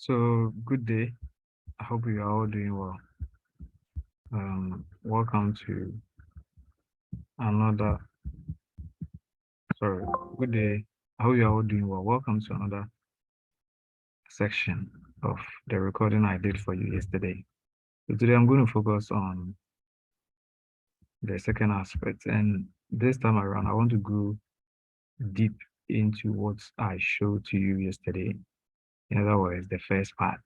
So, good day. I hope you are all doing well. Welcome to another, sorry, good day. I hope you are all doing well. Welcome to another section of the recording I did for you yesterday. So today I'm going to focus on the second aspect. And this time around, I want to go deep into what I showed to you yesterday. In other words, the first part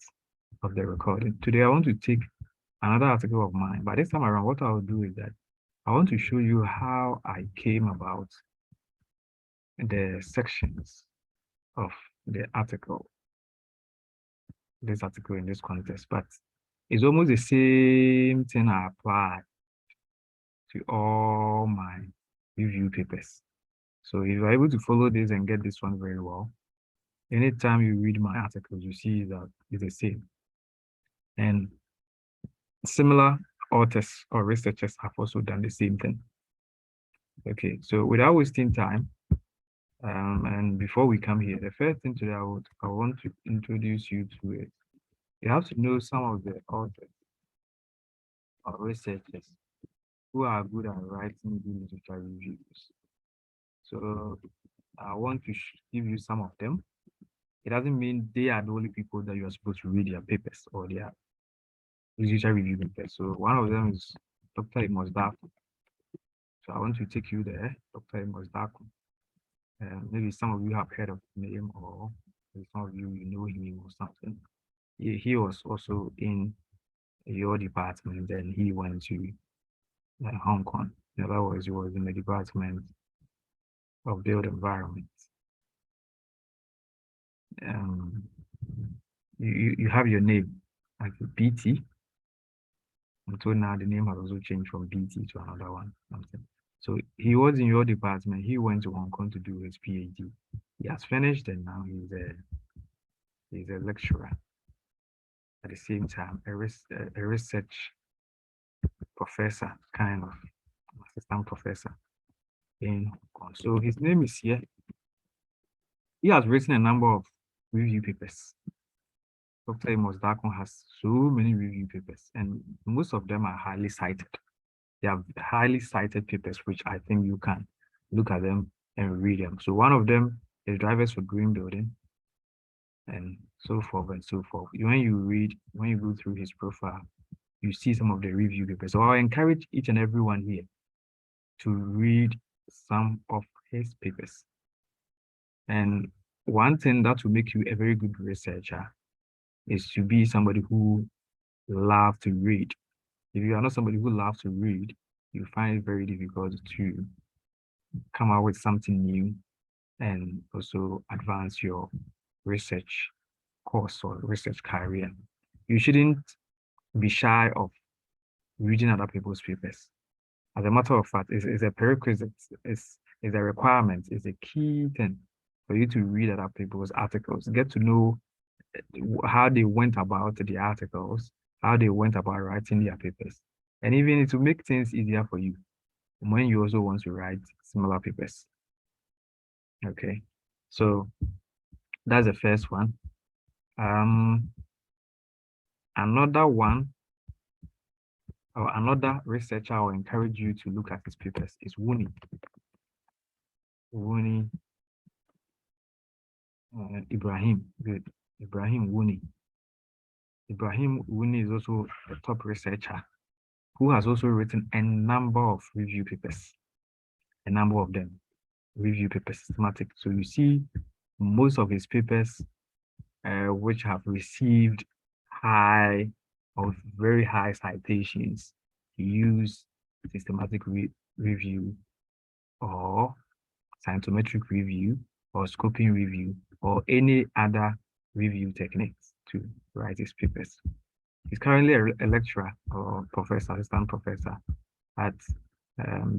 of the recording. Today, I want to take another article of mine. But this time around, what I'll do is that I want to show you how I came about the sections of the article, this article in this context, but it's almost the same thing I apply to all my review papers. So if you're able to follow this and get this one very well, anytime you read my articles, you see that it's the same. And similar authors or researchers have also done the same thing. Okay, so without wasting time, and before we come here, the first thing today I want to introduce you to it. You have to know some of the authors or researchers who are good at writing good literature reviews. So I want to give you some of them. It doesn't mean they are the only people that you are supposed to read their papers or their literature review papers. So one of them is Dr. Amos Darko. So I want to take you there, Dr. Amos Darko. Maybe some of you have heard of the name, or some of you know him or something. He was also in your department, and he went to Hong Kong. In other words, he was in the department of built environment. You have your name like BT. Until now, the name has also changed from BT to another one. So he was in your department. He went to Hong Kong to do his PhD. He has finished, and now he's a lecturer. At the same time, a research professor, kind of assistant professor in Hong Kong. So his name is here. He has written a number of review papers. Dr. Amos Darko has so many review papers, and most of them are highly cited. They are highly cited papers, which I think you can look at them and read them. So one of them is Drivers for Green Building, and so forth and so forth. When you go through his profile, you see some of the review papers. So I encourage each and everyone here to read some of his papers. And one thing that will make you a very good researcher is to be somebody who loves to read. If you are not somebody who loves to read, you find it very difficult to come out with something new and also advance your research course or research career. You shouldn't be shy of reading other people's papers. As a matter of fact, it's a prerequisite, it's a requirement, it's a key thing for you to read other people's articles, get to know how they went about the articles, how they went about writing their papers. And even it will make things easier for you when you also want to write similar papers. Okay, so that's the first one. Another one, or another researcher I will encourage you to look at his papers is Wuni. Ibrahim, good. Ibrahim Wuni. Ibrahim Wuni is also a top researcher who has also written a number of review papers, a number of them, review papers, systematic. So you see most of his papers, which have received high or very high citations, use systematic review or scientometric review or scoping review or any other review techniques to write his papers. He's currently a lecturer or professor, assistant professor at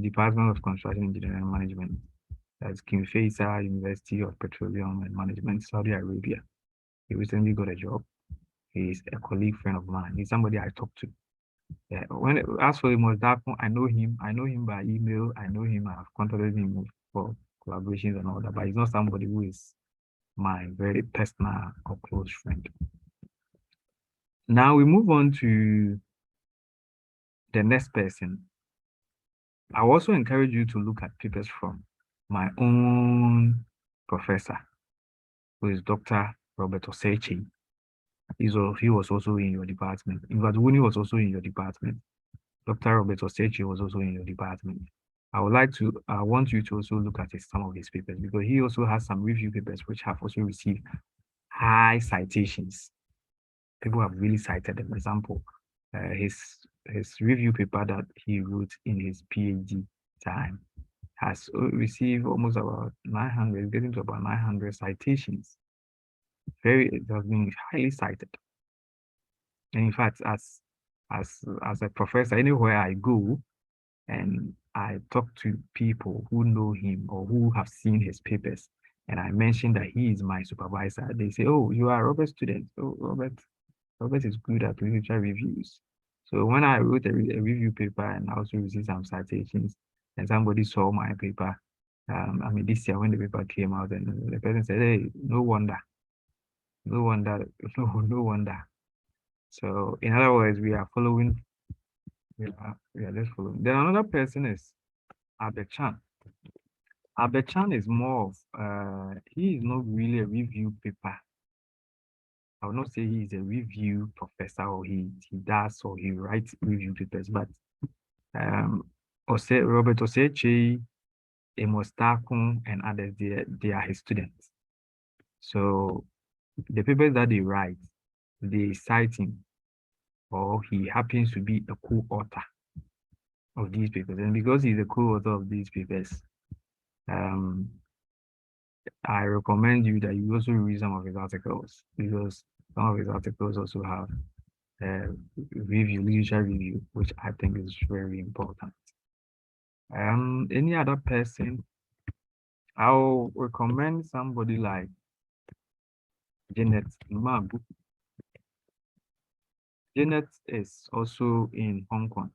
Department of Construction Engineering and Management at King Faisal University of Petroleum and Management, Saudi Arabia. He recently got a job. He's a colleague friend of mine. He's somebody I talk to. Yeah, as for Amos Darko, I know him by email. I know him. I've contacted him for collaborations and all that, but he's not somebody who is my very personal or close friend. Now we move on to the next person. I also encourage you to look at papers from my own professor, who is Dr. Robert Osechi. He was also in your department. In fact, Wuni was also in your department. Dr. Robert Osechi was also in your department. I want you to also look at some of his papers, because he also has some review papers which have also received high citations. People have really cited them. For example, his review paper that he wrote in his PhD time has received almost about 900, getting to about 900 citations. It has been highly cited. And in fact, as a professor, anywhere I go and I talk to people who know him or who have seen his papers, and I mention that he is my supervisor, they say, "Oh, you are Robert's student. Oh, Robert is good at literature reviews." So when I wrote a review paper and I also received some citations, and somebody saw my paper, I mean, this year when the paper came out, and the person said, "Hey, no wonder, no wonder, no wonder." So in other words, we are following, we are just following. Then another person is Abechan. Abechan is more of, he is not really a review paper. I would not say he is a review professor, or he does or he writes review papers, but Robert Osechi, Amos Takun, and others, they are his students. So the papers that they write, they cite him, or he happens to be a co-author of these papers. And because he's a co-author of these papers, I recommend you that you also read some of his articles, because some of his articles also have literature review, which I think is very important. Any other person, I'll recommend somebody like Janet Mabu. Janet is also in Hong Kong.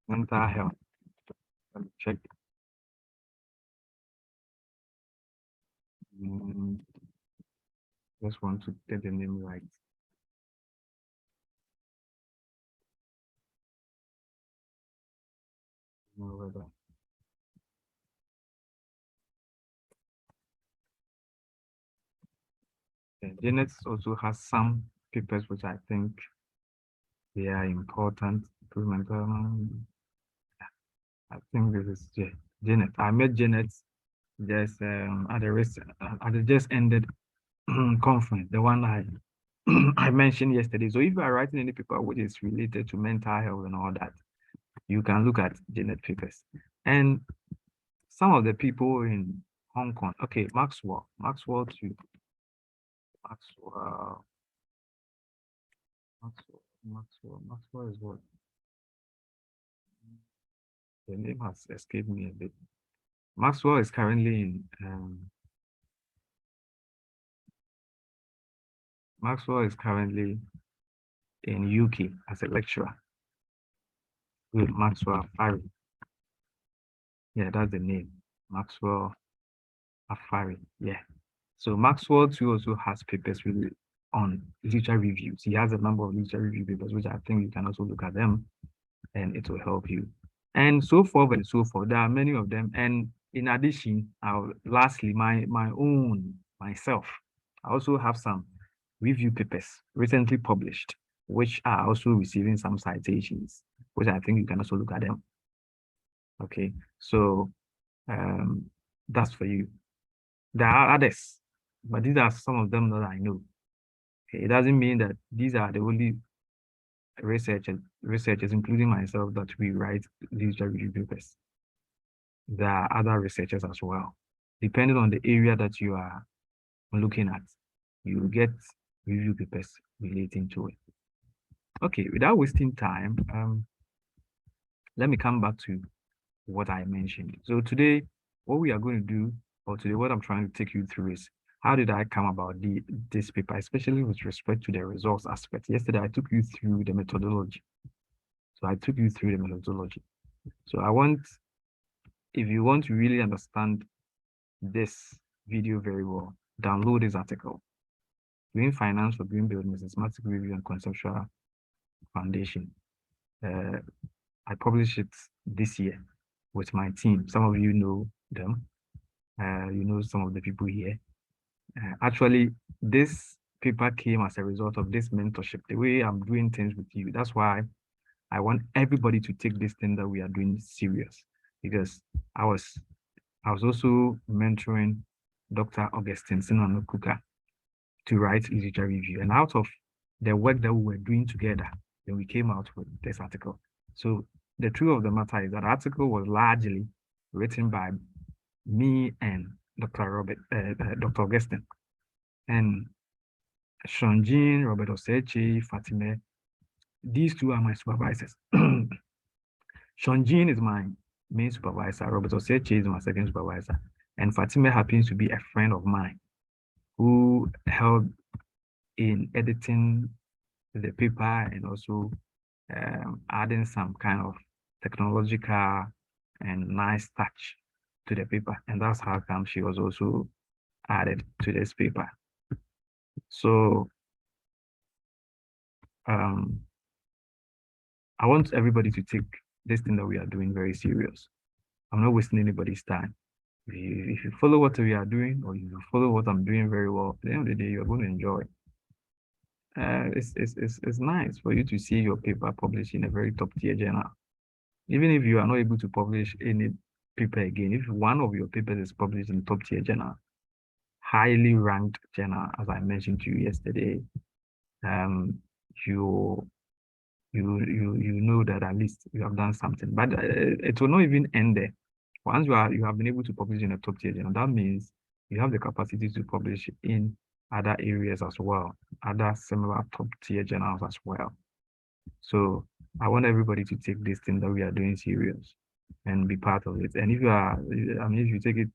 Mental health. Let me check. Just want to get the name right. Janet also has some papers which I think they are important. I think this is Janet. I met Janet just at the just ended conference, the one I I mentioned yesterday. So if you are writing any paper which is related to mental health and all that, you can look at Janet papers. And some of the people in Hong Kong, okay, Maxwell too. Maxwell is what? The name has escaped me a bit. Maxwell is currently in UK as a lecturer with Maxwell Afari. Yeah, that's the name. Maxwell Afari. Yeah. So Maxwell too also has papers really on literature reviews. He has a number of literature review papers, which I think you can also look at them, and it will help you. And so forth and so forth. There are many of them. And in addition, lastly, myself, I also have some review papers recently published, which are also receiving some citations, which I think you can also look at them. Okay, so that's for you. There are others, but these are some of them that I know. Okay, it doesn't mean that these are the only researchers, including myself, that we write literature review papers. There are other researchers as well. Depending on the area that you are looking at, you will get review papers relating to it. Okay, without wasting time, let me come back to what I mentioned. So today, what we are going to do, or today what I'm trying to take you through is, how did I come about this paper, especially with respect to the results aspect. Yesterday, I took you through the methodology. So I took you through the methodology. So if you want to really understand this video very well, download this article. Green Finance for Green Buildings, Systematic Review and Conceptual Foundation. I published it this year with my team. Some of you know them. You know some of the people here. Actually, this paper came as a result of this mentorship, the way I'm doing things with you. That's why I want everybody to take this thing that we are doing serious, because I was also mentoring Dr. Augustine Sinanokuka to write literature review. And out of the work that we were doing together, then we came out with this article. So the truth of the matter is that article was largely written by me and Dr. Augustine. And Sean Jean, Robert Osechi, Fatime, these two are my supervisors. Sean Jean is my main supervisor. Robert Osechi is my second supervisor. And Fatime happens to be a friend of mine who helped in editing the paper and also adding some kind of technological and nice touch to the paper. And that's how come she was also added to this paper. So I want everybody to take this thing that we are doing very serious. I'm not wasting anybody's time. If you follow what we are doing, or you follow what I'm doing very well, at the end of the day, you're going to enjoy. It's nice for you to see your paper published in a very top tier journal. Even if you are not able to publish any paper again, if one of your papers is published in top tier journal, highly ranked journal, as I mentioned to you yesterday, you know that at least you have done something. But it will not even end there. Once you have been able to publish in a top tier journal, that means you have the capacity to publish in other areas as well, other similar top tier journals as well. So I want everybody to take this thing that we are doing serious and be part of it. And if if you take it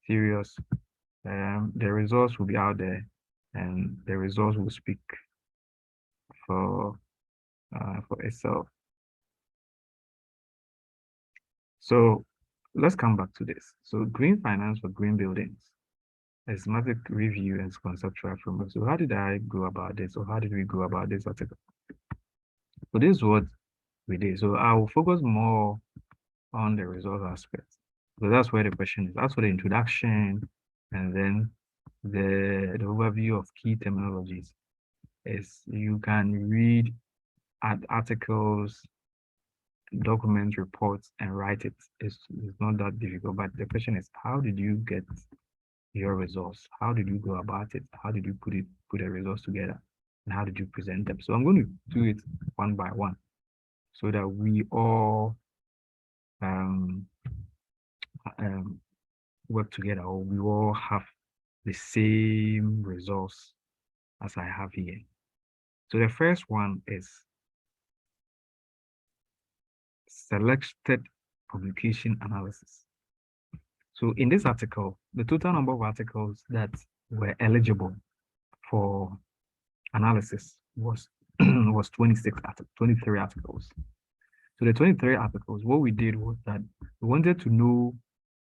serious, the results will be out there, and the results will speak for itself. So let's come back to this. So green finance for green buildings, a systematic review and conceptual framework. So how did I go about this, or how did we go about this article? So this is what we did. So I will focus more on the results aspect. So that's where the question is. That's for the introduction, and then the overview of key terminologies is you can read articles, document reports, and write it. It's not that difficult, but the question is, how did you get your results? How did you go about it? How did you put the results together? And how did you present them? So I'm going to do it one by one so that we all work together, or we all have the same results as I have here. So the first one is selected publication analysis. So in this article, the total number of articles that were eligible for analysis was 23 articles. So the 23 articles, what we did was that we wanted to know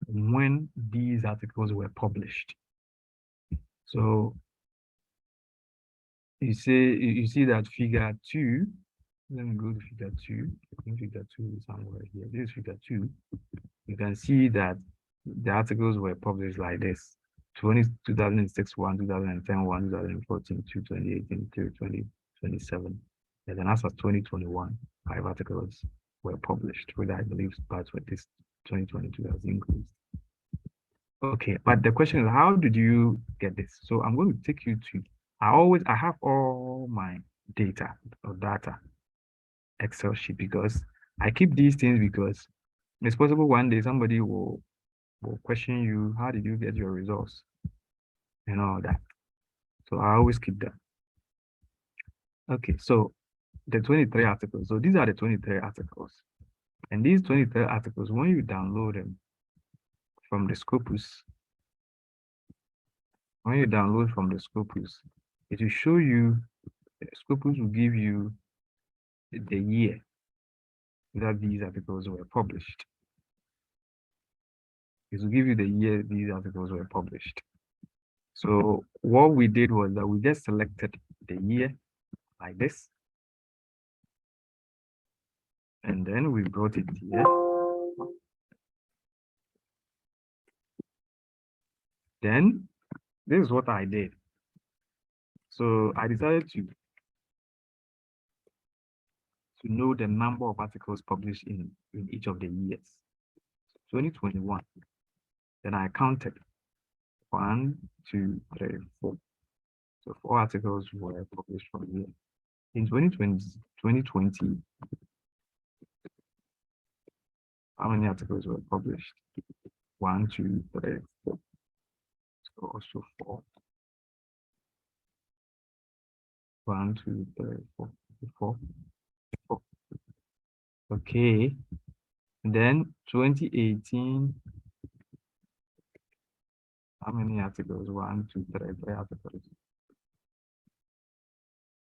when these articles were published. So you see that figure 2. Let me go to figure 2. I think figure 2 is somewhere here. This is figure 2. You can see that the articles were published like this: 2006 1, 2010 1, 2014 2, 2018 3, 2027. And then as of 2021, 5 articles were published, which I believe starts with this 2022 has increased. Okay, but the question is, how did you get this? So I'm going to take you to, I have all my data Excel sheet, because I keep these things because it's possible one day somebody will question you, how did you get your results and all that. So I always keep that. Okay, so the 23 articles. So these are the 23 articles. And these 23 articles, when you download them from the Scopus, it will show you, Scopus will give you the year that these articles were published. It will give you the year these articles were published. So what we did was that we just selected the year like this. And then we brought it here. Then this is what I did. So I decided to know the number of articles published in each of the years. 2021. Then I counted 1, 2, 3, 4. So 4 articles were published from here. In 2020, how many articles were published? 1, 2, 3, 4. So also 4. 1, 2, 3, 4, 4. 4. Okay. Then 2018, how many articles? 1, 2, 3, 3 articles.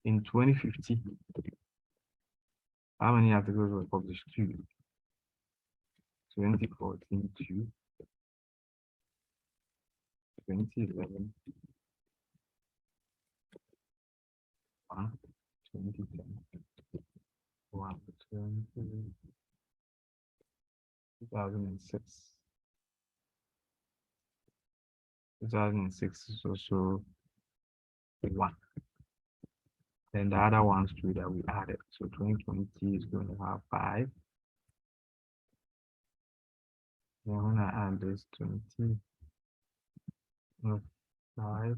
In 2050, how many articles were published? 2. 2014, 2. 2011, 1. 2010, 1. 2006. 2006 is also 1. Then the other ones too that we added. So 2020 is going to have 5. Then when I add this 20, 5,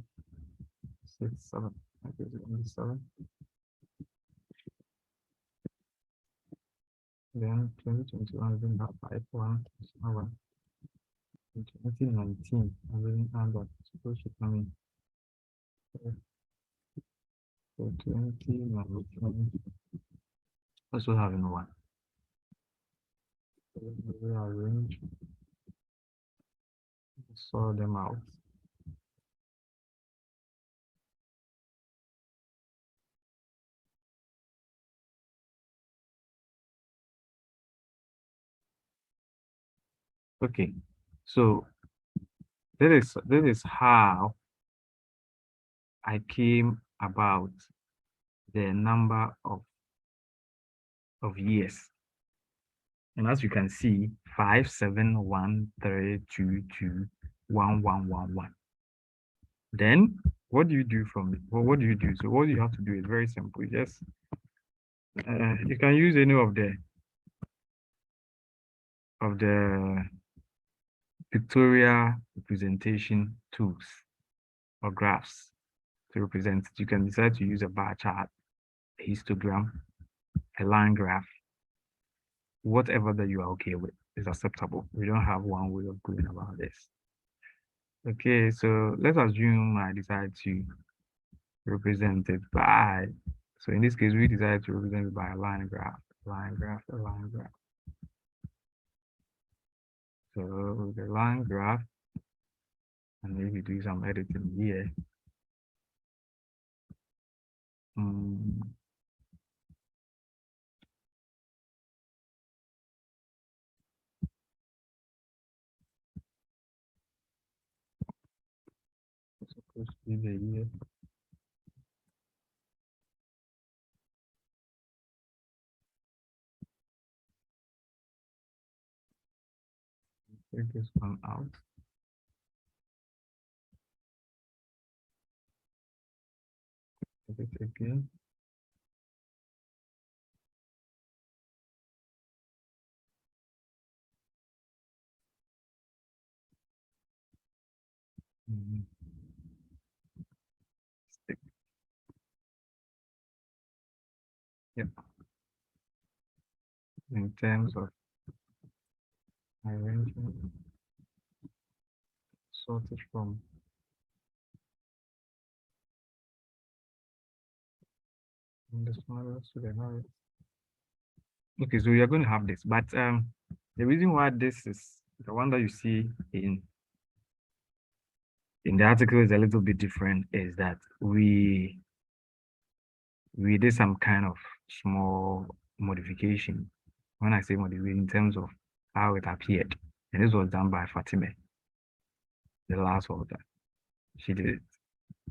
6, 7. Okay, so only 7. Then 2021 is going to have 5, 1, 1. In 2019, I didn't add that. So should come in. So 2019 also having 1. So we rearrange, sort them out. Okay, so this is how I came about the number of years. And as you can see, 5, 7, 1, 3, 2, 2, 1, 1, 1, 1. Then what do you do from it? Well, what do you do? So what you have to do is very simple. Just you can use any of the pictorial representation tools or graphs to represent it. You can decide to use a bar chart, a histogram, a line graph, whatever that you are okay with is acceptable. We don't have one way of going about this. Okay, so let's assume I decide to represent it by, so in this case, we decided to represent it by a line graph, line graph, a line graph. So the line graph, and maybe do some editing here. Supposed to be the year. Take this one out. Take it again. Stick. Yep. In terms of arrangement, sorted from the smallest to the largest. Okay, so you're going to have this, but the reason why this is the one that you see in the article is a little bit different is that we did some kind of small modification. When I say modification, in terms of how it appeared, and this was done by Fatima, the last author. She did it.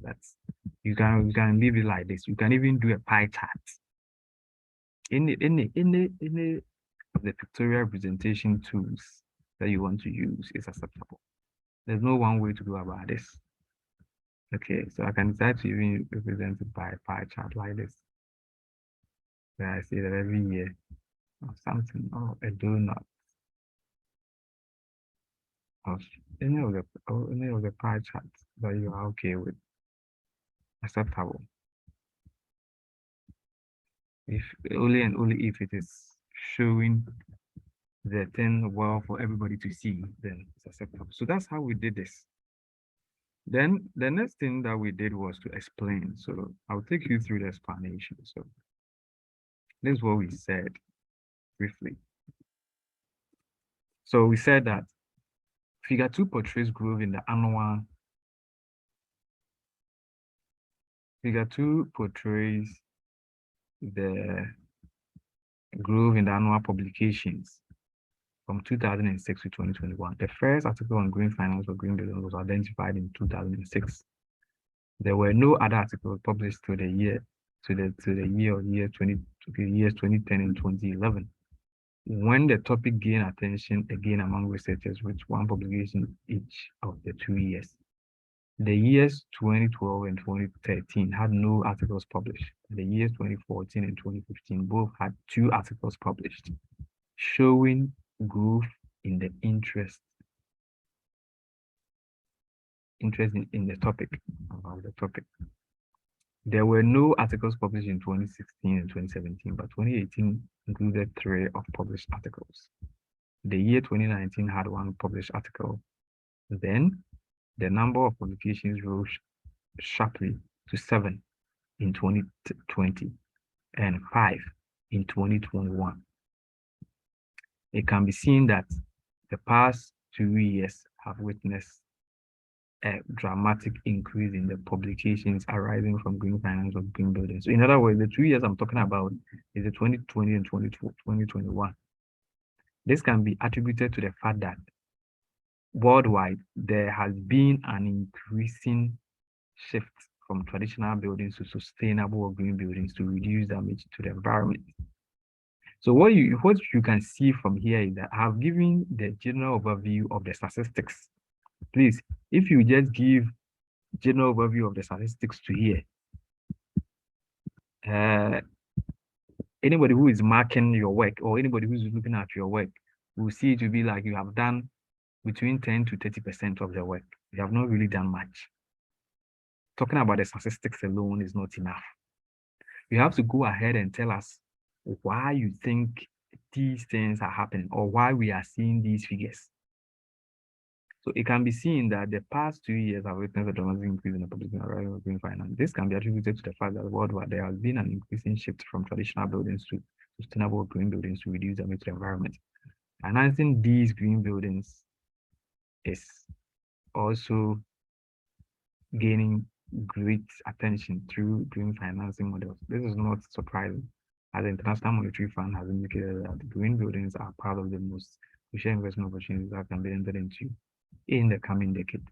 That's you can leave it like this. You can even do a pie chart. Any of the pictorial representation tools that you want to use is acceptable. There's no one way to go about this. Okay, so I can decide to even represent it by a pie chart like this. Where I say that every year or something or a donut or any of the pie charts that you are okay with, acceptable. If only and only if it is showing the thing well for everybody to see, then it's acceptable. So that's how we did this. Then the next thing that we did was to explain. So I'll take you through the explanation. So this is what we said briefly. So we said that figure 2 portrays growth in the annual. Figure 2 portrays the growth in the annual publications from 2006 to 2021. The first article on green finance or green building was identified in 2006. There were no other articles published to the year to the year 20 to the years 2010 and 2011. When the topic gained attention again among researchers with one publication each of the 2 years. The years 2012 and 2013 had no articles published. The years 2014 and 2015 both had 2 articles published, showing growth in the interest in the topic, about the topic. There were no articles published in 2016 and 2017, but 2018 included 3 of published articles. The year 2019 had 1 published article. Then the number of publications rose sharply to 7 in 2020 and 5 in 2021. It can be seen that the past 2 years have witnessed a dramatic increase in the publications arising from green finance or green building. So in other words, the 2 years I'm talking about is the 2020 and 2021. This can be attributed to the fact that worldwide, there has been an increasing shift from traditional buildings to sustainable or green buildings to reduce damage to the environment. So what you can see from here is that I have given the general overview of the statistics. Please, if you just give general overview of the statistics to here, anybody who is marking your work or anybody who's looking at your work will see it to be like you have done between 10 to 30% of the work. You have not really done much. Talking about the statistics alone is not enough. You have to go ahead and tell us why you think these things are happening or why we are seeing these figures. So it can be seen that the past 2 years have witnessed a dramatic increase in the public of green finance. This can be attributed to the fact that worldwide there has been an increasing shift from traditional buildings to sustainable green buildings to reduce damage to the environment. Enhancing these green buildings is also gaining great attention through green financing models. This is not surprising, as the International Monetary Fund has indicated that green buildings are part of the most crucial investment opportunities that can be entered into in the coming decade.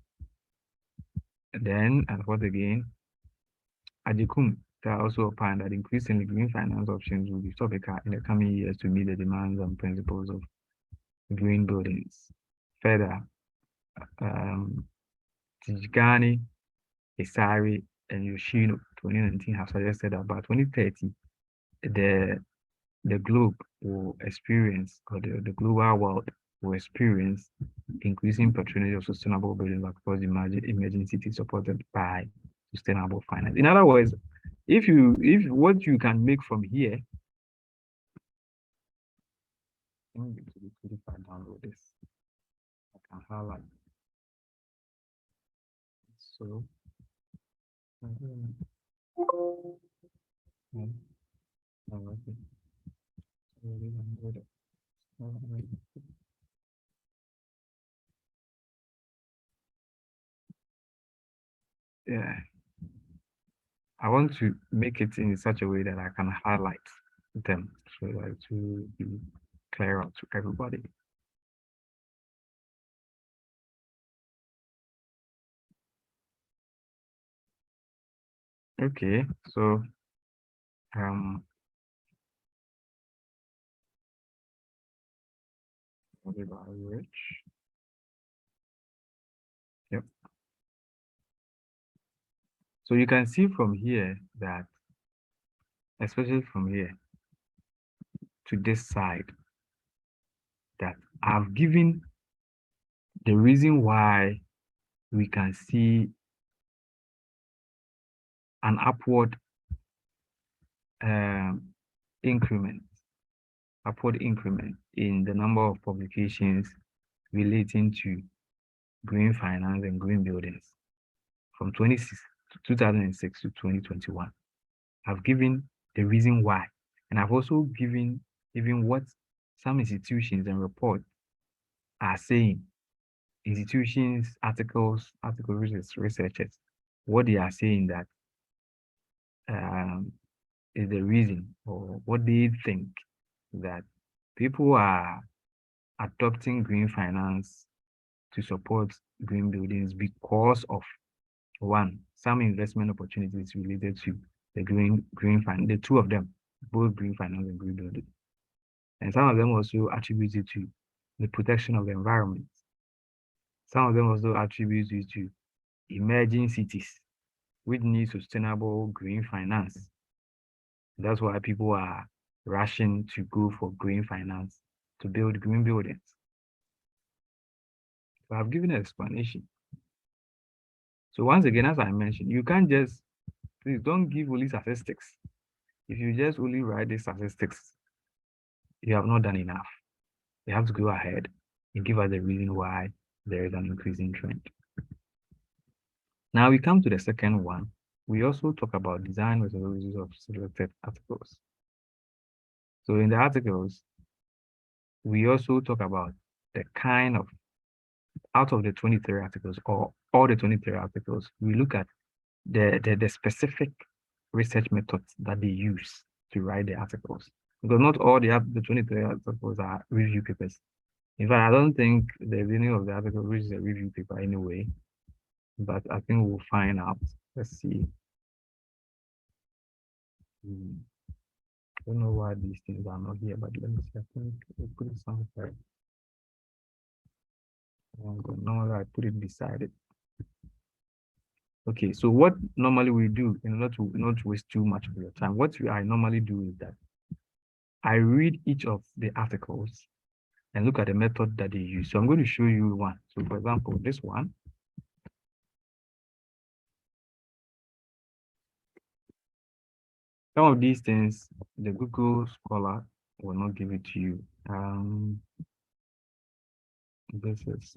Then, and what again, Ajikum also opined that increasingly green finance options will be topical in the coming years to meet the demands and principles of green buildings. Further, Tijgani, Isari, and Yoshino 2019 have suggested that by 2030, the globe will experience, or the global world will experience increasing patronage of sustainable buildings across emerging cities supported by sustainable finance. In other words, if what you can make from here, let me get to the if I download this, I can highlight. So, yeah, I want to make it in such a way that I can highlight them so that it will be clearer to everybody. Okay, so um average. Yep. So you can see from here that, especially from here to this side, that I've given the reason why we can see an upward um, increment, upward increment in the number of publications relating to green finance and green buildings from 2006 to 2021. I've given the reason why, and I've also given even what some institutions and reports are saying. Institutions, article researchers, what they are saying that um, is the reason, or what they think that people are adopting green finance to support green buildings because of, one, some investment opportunities related to the green finance, the two of them, both green finance and green building. And some of them also attribute it to the protection of the environment. Some of them also attribute it to emerging cities which need sustainable green finance. That's why people are rushing to go for green finance to build green buildings. So I've given an explanation. So once again, as I mentioned, you can't just, please don't give only statistics. If you just only write the statistics, you have not done enough. You have to go ahead and give us the reason why there is an increasing trend. Now we come to the second one. We also talk about design methodologies of selected articles. So in the articles, we also talk about the kind of, out of the 23 articles, or all the 23 articles, we look at the specific research methods that they use to write the articles. Because not all the 23 articles are review papers. In fact, I don't think there's any of the articles which is a review paper anyway, but I think we'll find out. Let's see. I don't know why these things are not here, but let me see. I think we'll put it somewhere. Normally I put it beside it. Okay, so what normally we do, in order to not waste too much of your time, what I normally do is that I read each of the articles and look at the method that they use. So I'm going to show you one. So for example, this one. Some of these things, the Google Scholar will not give it to you. This is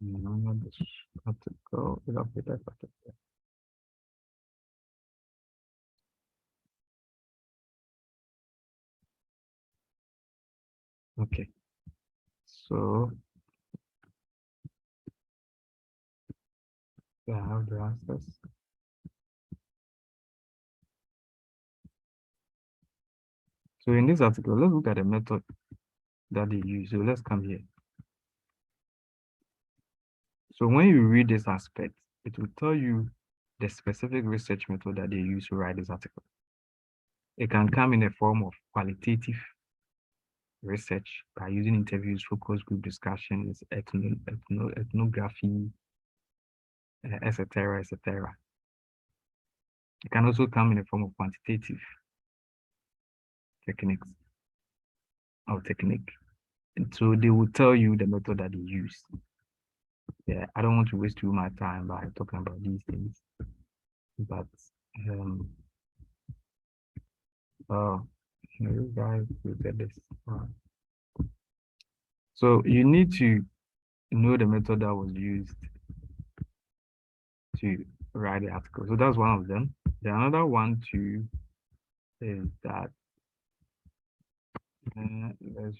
not this article. Okay, so I have the answers. So in this article, let's look at the method that they use. So let's come here. So when you read this aspect, it will tell you the specific research method that they use to write this article. It can come in the form of qualitative research by using interviews, focus group discussions, ethnography, etc., etc. It can also come in the form of quantitative techniques or technique. And so they will tell you the method that they use. Yeah, I don't want to waste too much time by talking about these things, but oh, you guys look at this. So you need to know the method that was used to write the article. So that's one of them. The another one too is that let's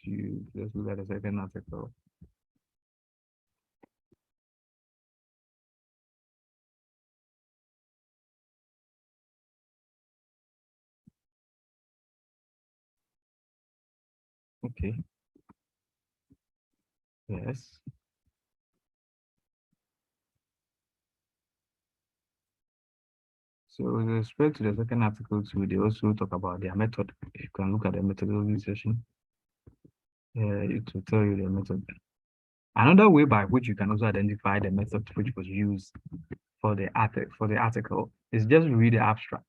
look at the second article. Okay. Yes. So with respect to the second article too, they also talk about their method. If you can look at the methodology section, it will tell you the method. Another way by which you can also identify the method which was used for the article is just read the abstract.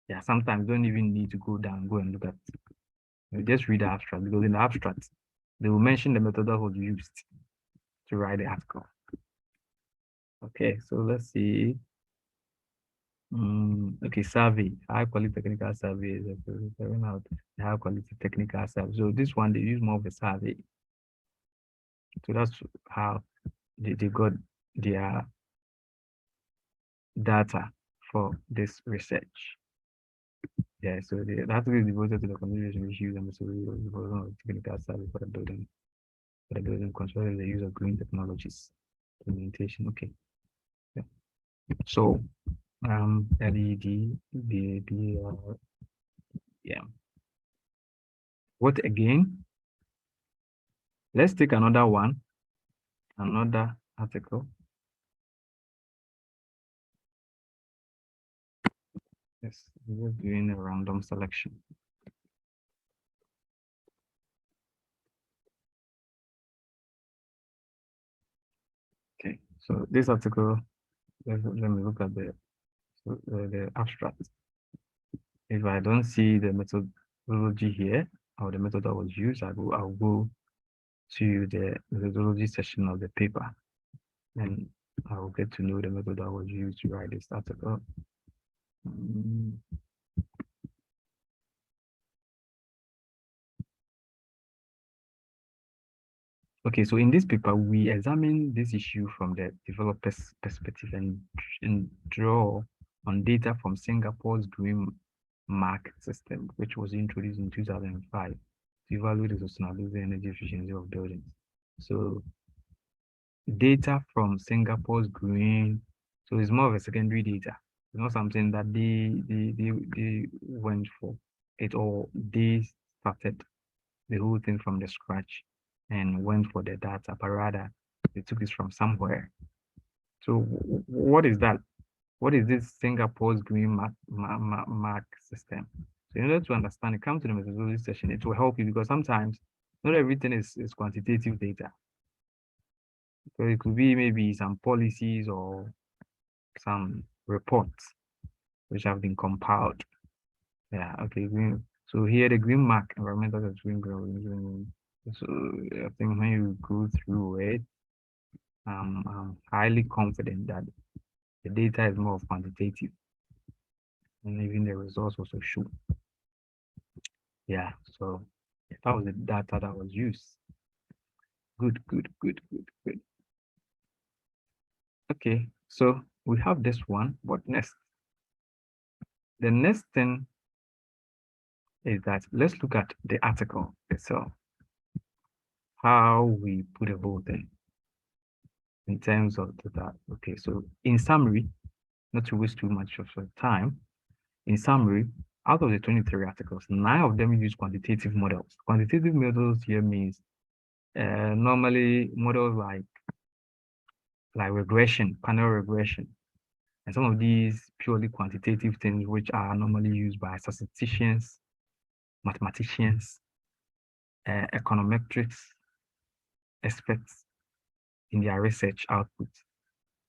Yeah, sometimes you don't even need to go down, go and look at it. You just read the abstract, because in the abstract, they will mention the method that was used to write the article. Okay, so let's see. Okay, survey, high quality technical survey is carrying out high quality technical survey. So this one, they use more of a survey. So that's how they got their data for this research. Yeah, so the article is devoted to the consideration issues and the solution of technical survey for the building control the use of green technologies implementation. Okay. Yeah. So LED, yeah. What again? Let's take another one, another article. Yes, we're doing a random selection. Okay, so this article, let me look at the abstract. If I don't see the methodology here or the method that was used, I'll go to the methodology section of the paper, and I will get to know the method that was used to write this article. Okay, so in this paper, we examine this issue from the developer's perspective and draw on data from Singapore's green mark system, which was introduced in 2005 to evaluate the sustainability and energy efficiency of buildings. So data from Singapore's green, so it's more of a secondary data. It's not something that they went for it, or they started the whole thing from the scratch and went for the data, but rather they took it from somewhere. So what is that? What is this Singapore's green mark system? So in order to understand it, come to the methodology session. It will help you, because sometimes not everything is quantitative data. So it could be maybe some policies or some reports which have been compiled. Yeah, okay. Green. So here the green mark, environmental green. So I think when you go through it, I'm highly confident that the data is more of quantitative, and even the results also show. Yeah, so that was the data that was used. Good. Okay, so we have this one. What next? The next thing is that let's look at the article itself, how we put a whole thing in terms of that. Okay, so in summary, not to waste too much of your time, in summary, out of the 23 articles, 9 of them use quantitative models. Quantitative models here means normally models like regression, panel regression, and some of these purely quantitative things which are normally used by statisticians, mathematicians, econometrics experts in their research output.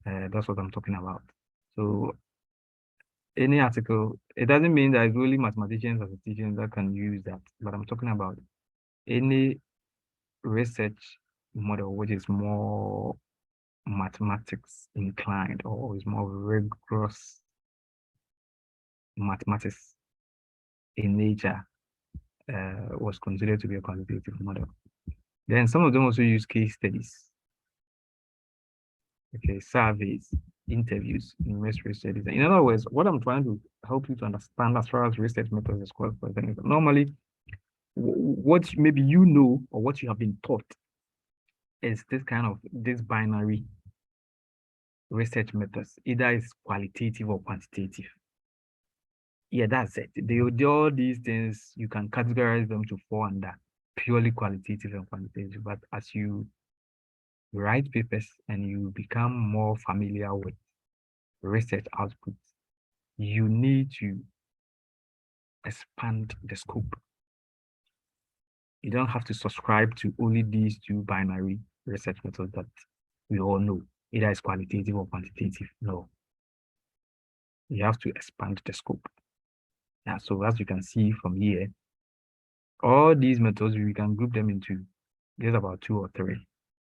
That's what I'm talking about. So any article, it doesn't mean that it's only mathematicians or statisticians that can use that, but I'm talking about any research model which is more mathematics inclined or is more rigorous mathematics in nature, was considered to be a quantitative model. Then some of them also use case studies, okay, surveys, interviews, research studies. In other words, what I'm trying to help you to understand as far as research methods is concerned, normally what maybe you know or what you have been taught is this binary research methods, either is qualitative or quantitative. Yeah, that's it. All these things, you can categorize them to fall under purely qualitative and quantitative. But as you write papers and you become more familiar with research outputs, you need to expand the scope. You don't have to subscribe to only these two binary research methods that we all know, either it's qualitative or quantitative. No, you have to expand the scope. Yeah, so as you can see from here, all these methods, we can group them into just about 2 or 3.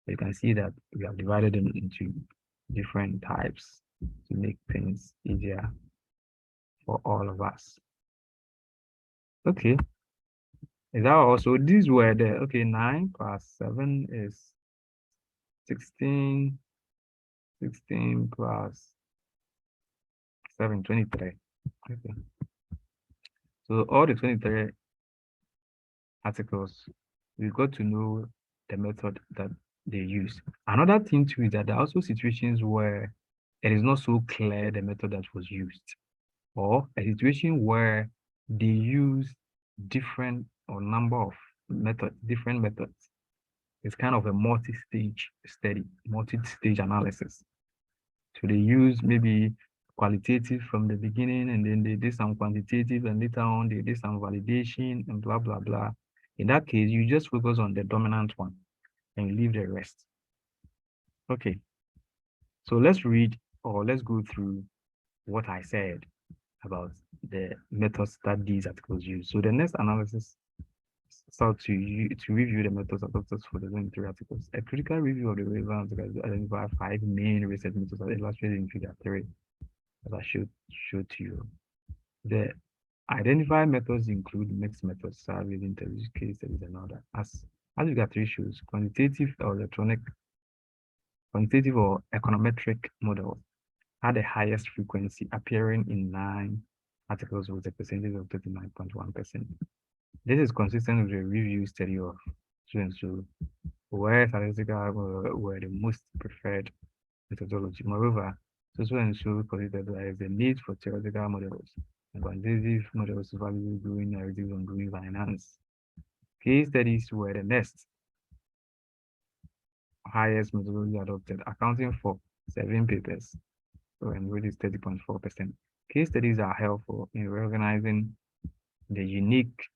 You can see that we have divided them into different types to make things easier for all of us. Okay. Is that also, these were the, okay, 9 plus 7 is 16, 16 plus 7, 23. Okay. So all the 23 articles, we got to know the method that they use. Another thing too is that there are also situations where it is not so clear the method that was used, or a situation where they use different or number of methods, different methods. It's kind of a multi-stage study, multi-stage analysis. So they use maybe qualitative from the beginning, and then they did some quantitative, and later on they did some validation and blah, blah, blah. In that case, you just focus on the dominant one and you leave the rest. Okay. So let's read, or let's go through what I said about the methods that these articles use. So the next analysis start to review the methods adopted for the 23 articles. A critical review of the relevant articles identify 5 main research methods illustrated in figure 3, as I showed to you. The identified methods include mixed methods, surveys, interviews, case studies, and other. As figure 3 shows, quantitative or econometric models had the highest frequency, appearing in 9 articles with a percentage of 39.1%. This is consistent with the review study of students where statistical were the most preferred methodology. Moreover, so and so considered there is a need for theoretical models and quantitative models to value growing narratives on green finance. Case studies were the next highest methodology adopted, accounting for 7 papers, and which is 30.4%. Case studies are helpful in recognizing the unique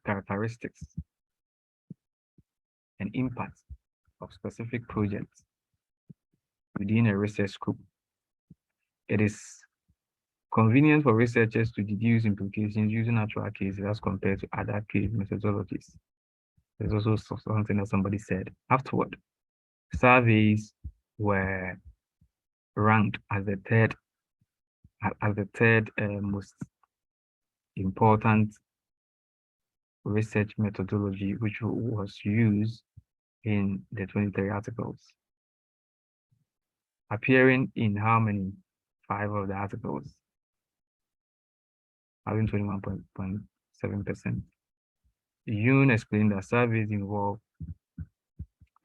characteristics and impact of specific projects within a research scope. It is convenient for researchers to deduce implications using actual cases as compared to other case methodologies. There's also something that somebody said afterward. Surveys were ranked as the third most important research methodology, which was used in the 23 articles, appearing in how many? 5 of the articles, having 21.7%. Yoon explained that surveys involve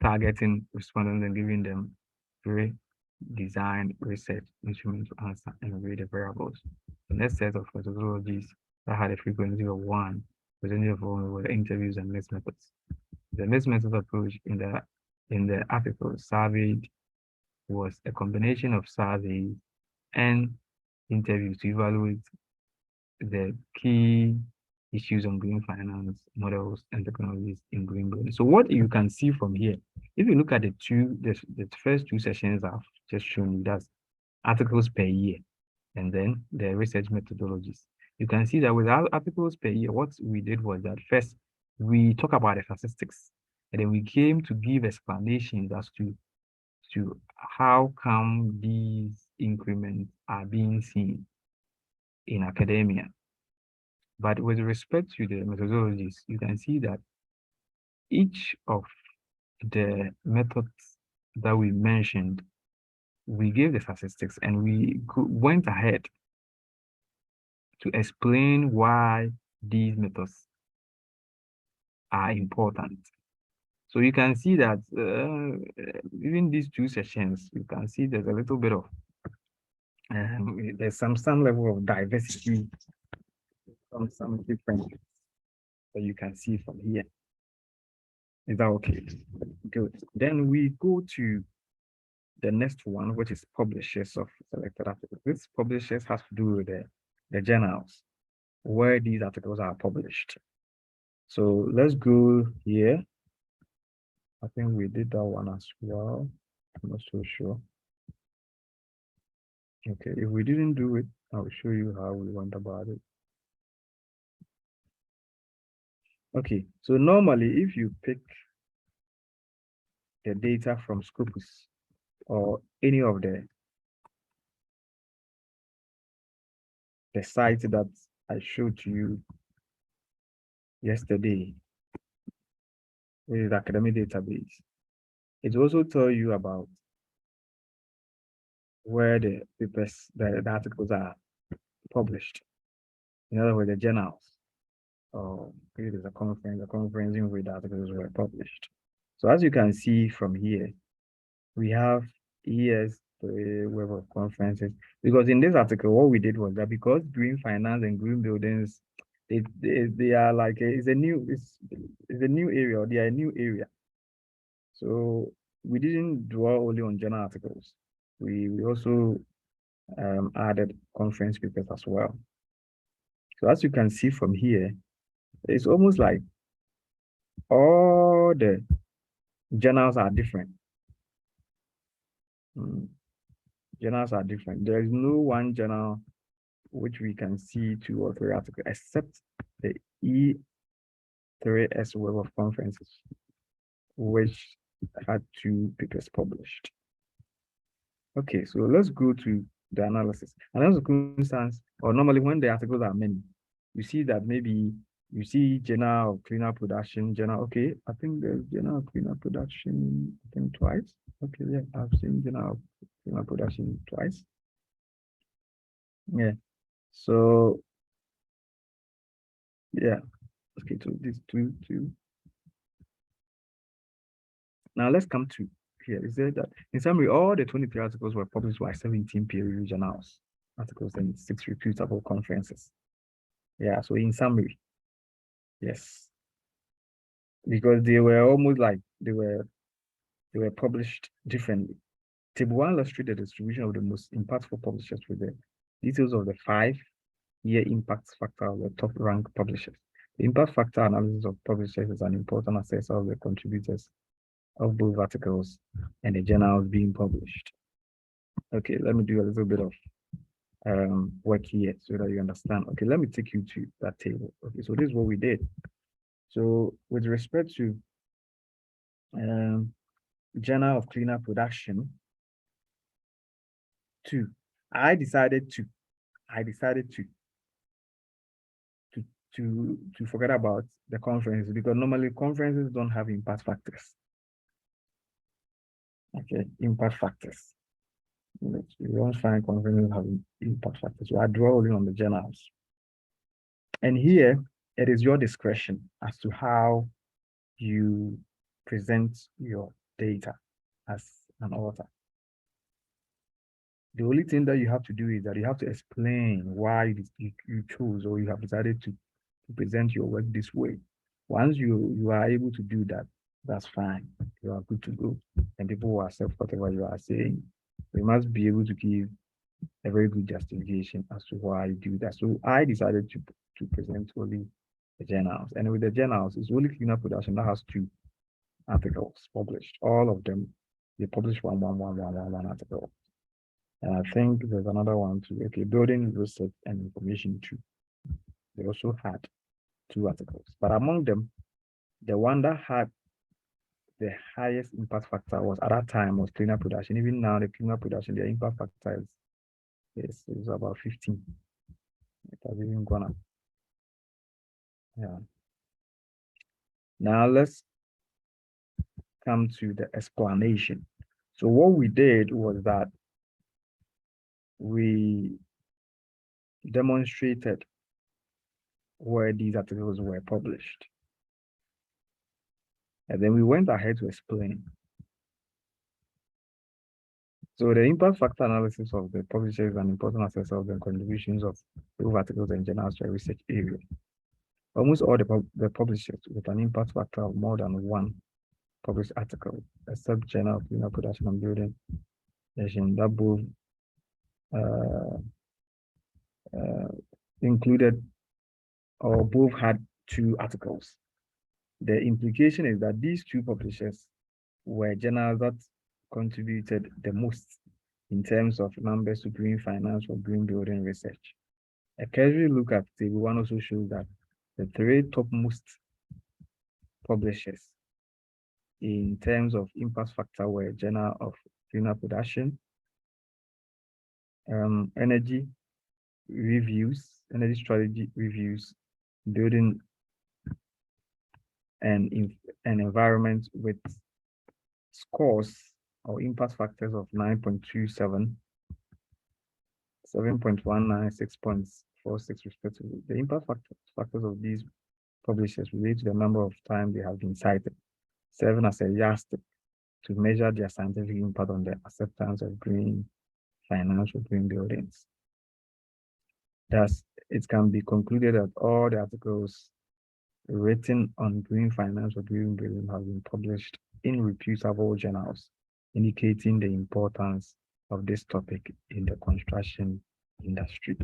targeting respondents and giving them pre-designed research instruments to answer and read the variables. The next set of methodologies that had a frequency of 1 percentage of all were interviews and mixed methods. The mixed methods approach in the article surveyed was a combination of surveys and interviews to evaluate the key issues on green finance, models, and technologies in green building. So what you can see from here, if you look at the first 2 sessions I've just shown you, that's articles per year, and then the research methodologies. You can see that with our articles per year, what we did was that first, we talk about the statistics, and then we came to give explanations as to how come these increments are being seen in academia. But with respect to the methodologies, you can see that each of the methods that we mentioned, we gave the statistics and we went ahead to explain why these methods are important. So you can see that even these 2 sessions, you can see there's a little bit of, there's some level of diversity, some different that you can see from here. Is that okay? Good. Then we go to the next one, which is publishers of selected articles. This publishers has to do with the journals where these articles are published. So let's go here. I think we did that one as well. I'm not so sure. Okay, if we didn't do it, I'll show you how we went about it. Okay, so normally if you pick the data from Scopus or any of the sites that I showed to you yesterday, which is the academic database, it also tell you about where the papers, the articles are published. In other words, the journals. Or it is a conference in which the articles were published. So as you can see from here, we have years the web of conferences. Because in this article, what we did was that because green finance and green buildings, they are like it's a new area, or they are a new area. So we didn't dwell only on journal articles. We also added conference papers as well. So as you can see from here, it's almost like all the journals are different. Journals are different. There is no one journal which we can see 2 or 3 articles, except the E3S Web of Conferences, which had 2 papers published. Okay, so let's go to the analysis. Analysis of circumstance, or normally when the articles are many, you see that maybe you see journal of cleaner production, journal. Okay, I think there's journal of cleaner production, I think twice. Okay, yeah, I've seen journal of cleaner production twice. Yeah, so yeah, okay, so these two. Now let's come to here. It said that in summary, all the 23 articles were published by 17 peer-reviewed journals, articles and 6 reputable conferences. Yeah, so in summary, yes, because they were almost like they were published differently. Table 1 illustrates the distribution of the most impactful publishers with the details of the 5-year impact factor of the top ranked publishers. The impact factor analysis of publishers is an important assessor of the contributors of both articles and the journals being published. Okay, let me do a little bit of work here so that you understand. Okay, let me take you to that table. Okay, so this is what we did. So with respect to Journal of Cleaner Production 2, I decided to forget about the conferences, because normally conferences don't have impact factors. Okay, impact factors. You don't find conferences having impact factors. So I draw only on the journals. And here, it is your discretion as to how you present your data as an author. The only thing that you have to do is that you have to explain why you chose, or you have decided to present your work this way. Once you are able to do that, that's fine. You are good to go. And people will accept whatever you are saying. You must be able to give a very good justification as to why you do that. So I decided to present only the journals. And with the journals, it's only Cleaner Production that has 2 articles published. All of them, they publish one article. And I think there's another one too. Okay, Building Research and Information 2. They also had 2 articles. But among them, the one that had the highest impact factor was at that time was Cleaner Production. Even now, the Cleaner Production, their impact factor is about 15. It has even gone up. Yeah. Now let's come to the explanation. So what we did was that we demonstrated where these articles were published. And then we went ahead to explain. So the impact factor analysis of the publisher is an important assessor of the contributions of both articles and journals to a research area. Almost all the publishers with an impact factor of more than 1 published article, except Journal of Cleaner Production and Building, session that both uh, uh, included or both had 2 articles. The implication is that these 2 publishers were journals that contributed the most in terms of numbers to green finance or green building research. A cursory look at table 1 also shows that the 3 topmost publishers in terms of impact factor were Journal of Greener Production, Energy Reviews, Energy Strategy Reviews, Building and Environment with scores or impact factors of 9.27, 7.19, 6.46 respectively. The impact factors of these publishers relate to the number of times they have been cited, serving as a yardstick to measure their scientific impact on the acceptance of green financial green buildings. Thus, it can be concluded that all the articles written on green finance or green building have been published in reputable journals, indicating the importance of this topic in the construction industry.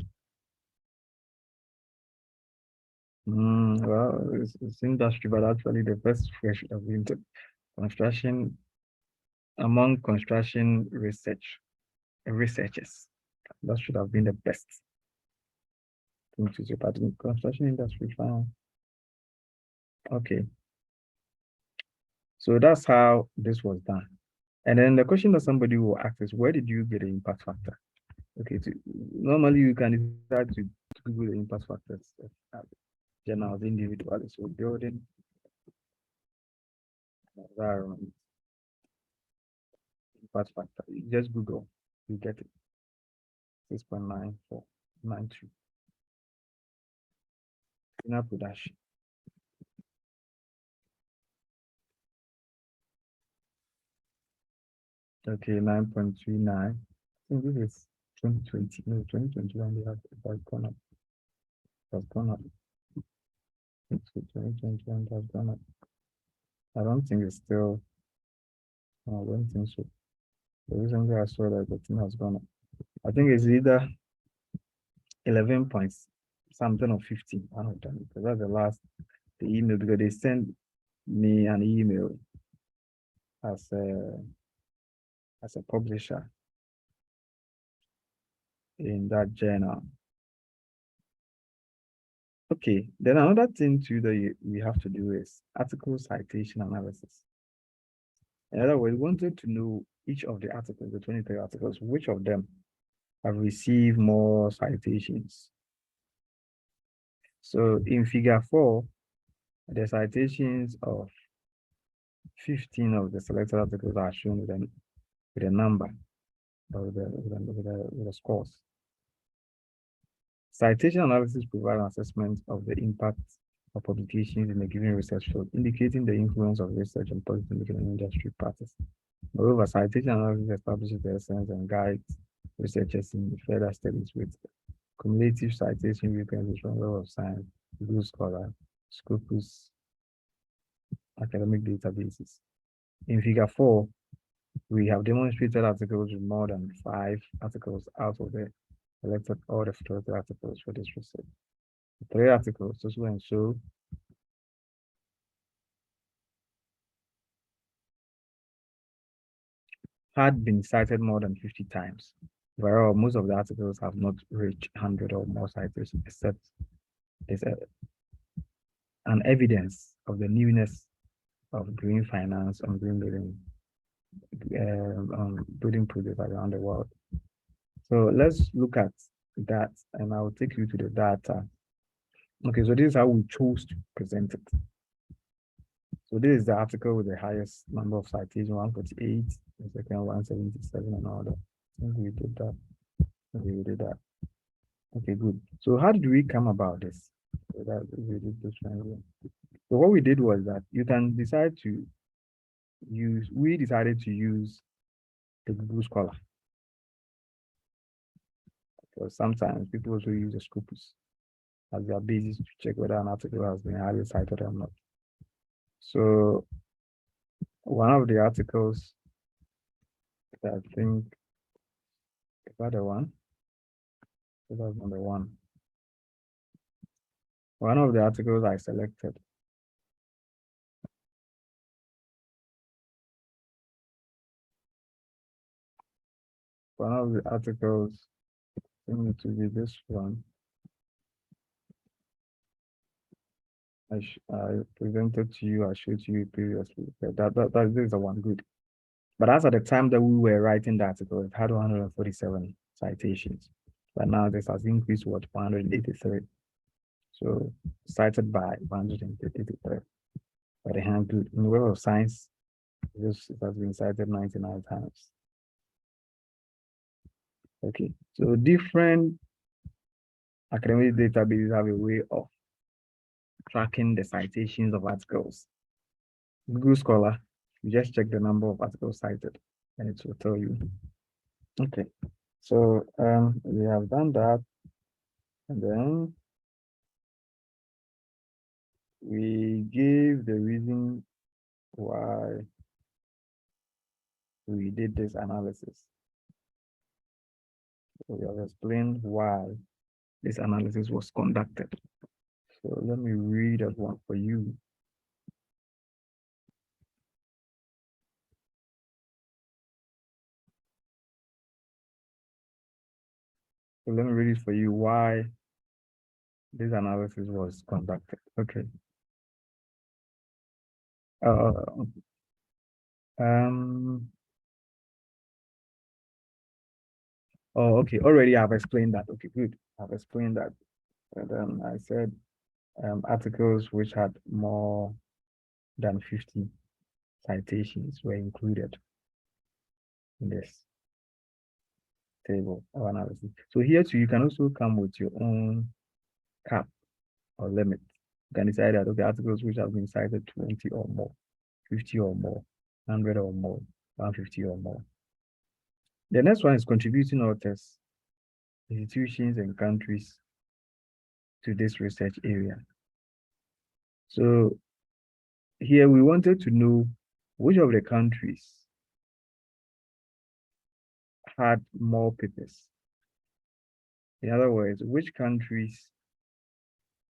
Well, it's industry, but actually the best should have been to construction among construction researchers. That should have been the best thing to do, but in construction industry, fine. Okay. So that's how this was done. And then the question that somebody will ask is, where did you get the impact factor? Okay, normally you can decide to Google the impact factors of journals individually. So building environment impact factor. You just Google, you get it. 6.9492. Inner production. Okay, 9.39. I think this is 2020. No, 2021 they have gone up. It has gone up. 2021 has gone up. I don't think it's still, I don't think so. The reason I saw that the thing has gone up. I think it's either 11 points something or 15, one of them, because that's the last, the email, because they sent me an email as a publisher in that journal. Okay, then another thing too that we have to do is article citation analysis. In other words, we wanted to know each of the articles, the 23 articles, which of them have received more citations. So in figure 4, the citations of 15 of the selected articles are shown with a number or with the scores. Citation analysis provides an assessment of the impact of publications in a given research field, indicating the influence of research and policymaking in industry practice. Moreover, citation analysis establishes the essence and guides researchers in further studies with cumulative citation frequencies from Web of Science, Google Scholar, Scopus, academic databases. In figure 4, we have demonstrated articles with more than 5 articles out of the selected all the 30 articles for this research. The 3 articles, so and so, had been cited more than 50 times. Whereas most of the articles have not reached 100 or more citations, except there's an evidence of the newness of green finance and green building, building projects around the world. So let's look at that, and I'll take you to the data. Okay, so this is how we chose to present it. So this is the article with the highest number of citations, 148, the second 177, and all that. I think we did that. Okay, we did that. Okay, good. So how did we come about this? So that we did this one. So what we did was that you can decide to use, we decided to use the Google Scholar. Because sometimes people also use the Scopus as their basis to check whether an article has been highly cited or not. So one of the articles that I think that the one? So that's number one. One of the articles I selected. One of the articles seems to be this one. I presented to you, I showed to you previously. That is the one good. But as at the time that we were writing the article, it had 147 citations. But now this has increased what 183. So cited by 183. But the hand good. In the world of science, this has been cited 99 times. Okay, so different academic databases have a way of tracking the citations of articles. Google Scholar, you just check the number of articles cited and it will tell you. Okay, so we have done that, and then we gave the reason why we did this analysis. So we have explained why this analysis was conducted. So let me read that one for you. So let me read it for you why this analysis was conducted. Okay. Um. Oh, okay. Already I've explained that. Okay, good. I've explained that. And then I said articles which had more than 50 citations were included in this table of analysis. So here too, you can also come with your own cap or limit. You can decide that, okay, articles which have been cited 20 or more, 50 or more, 100 or more, 150 or more. The next one is contributing authors, institutions, and countries to this research area. So here we wanted to know which of the countries had more papers. In other words, which countries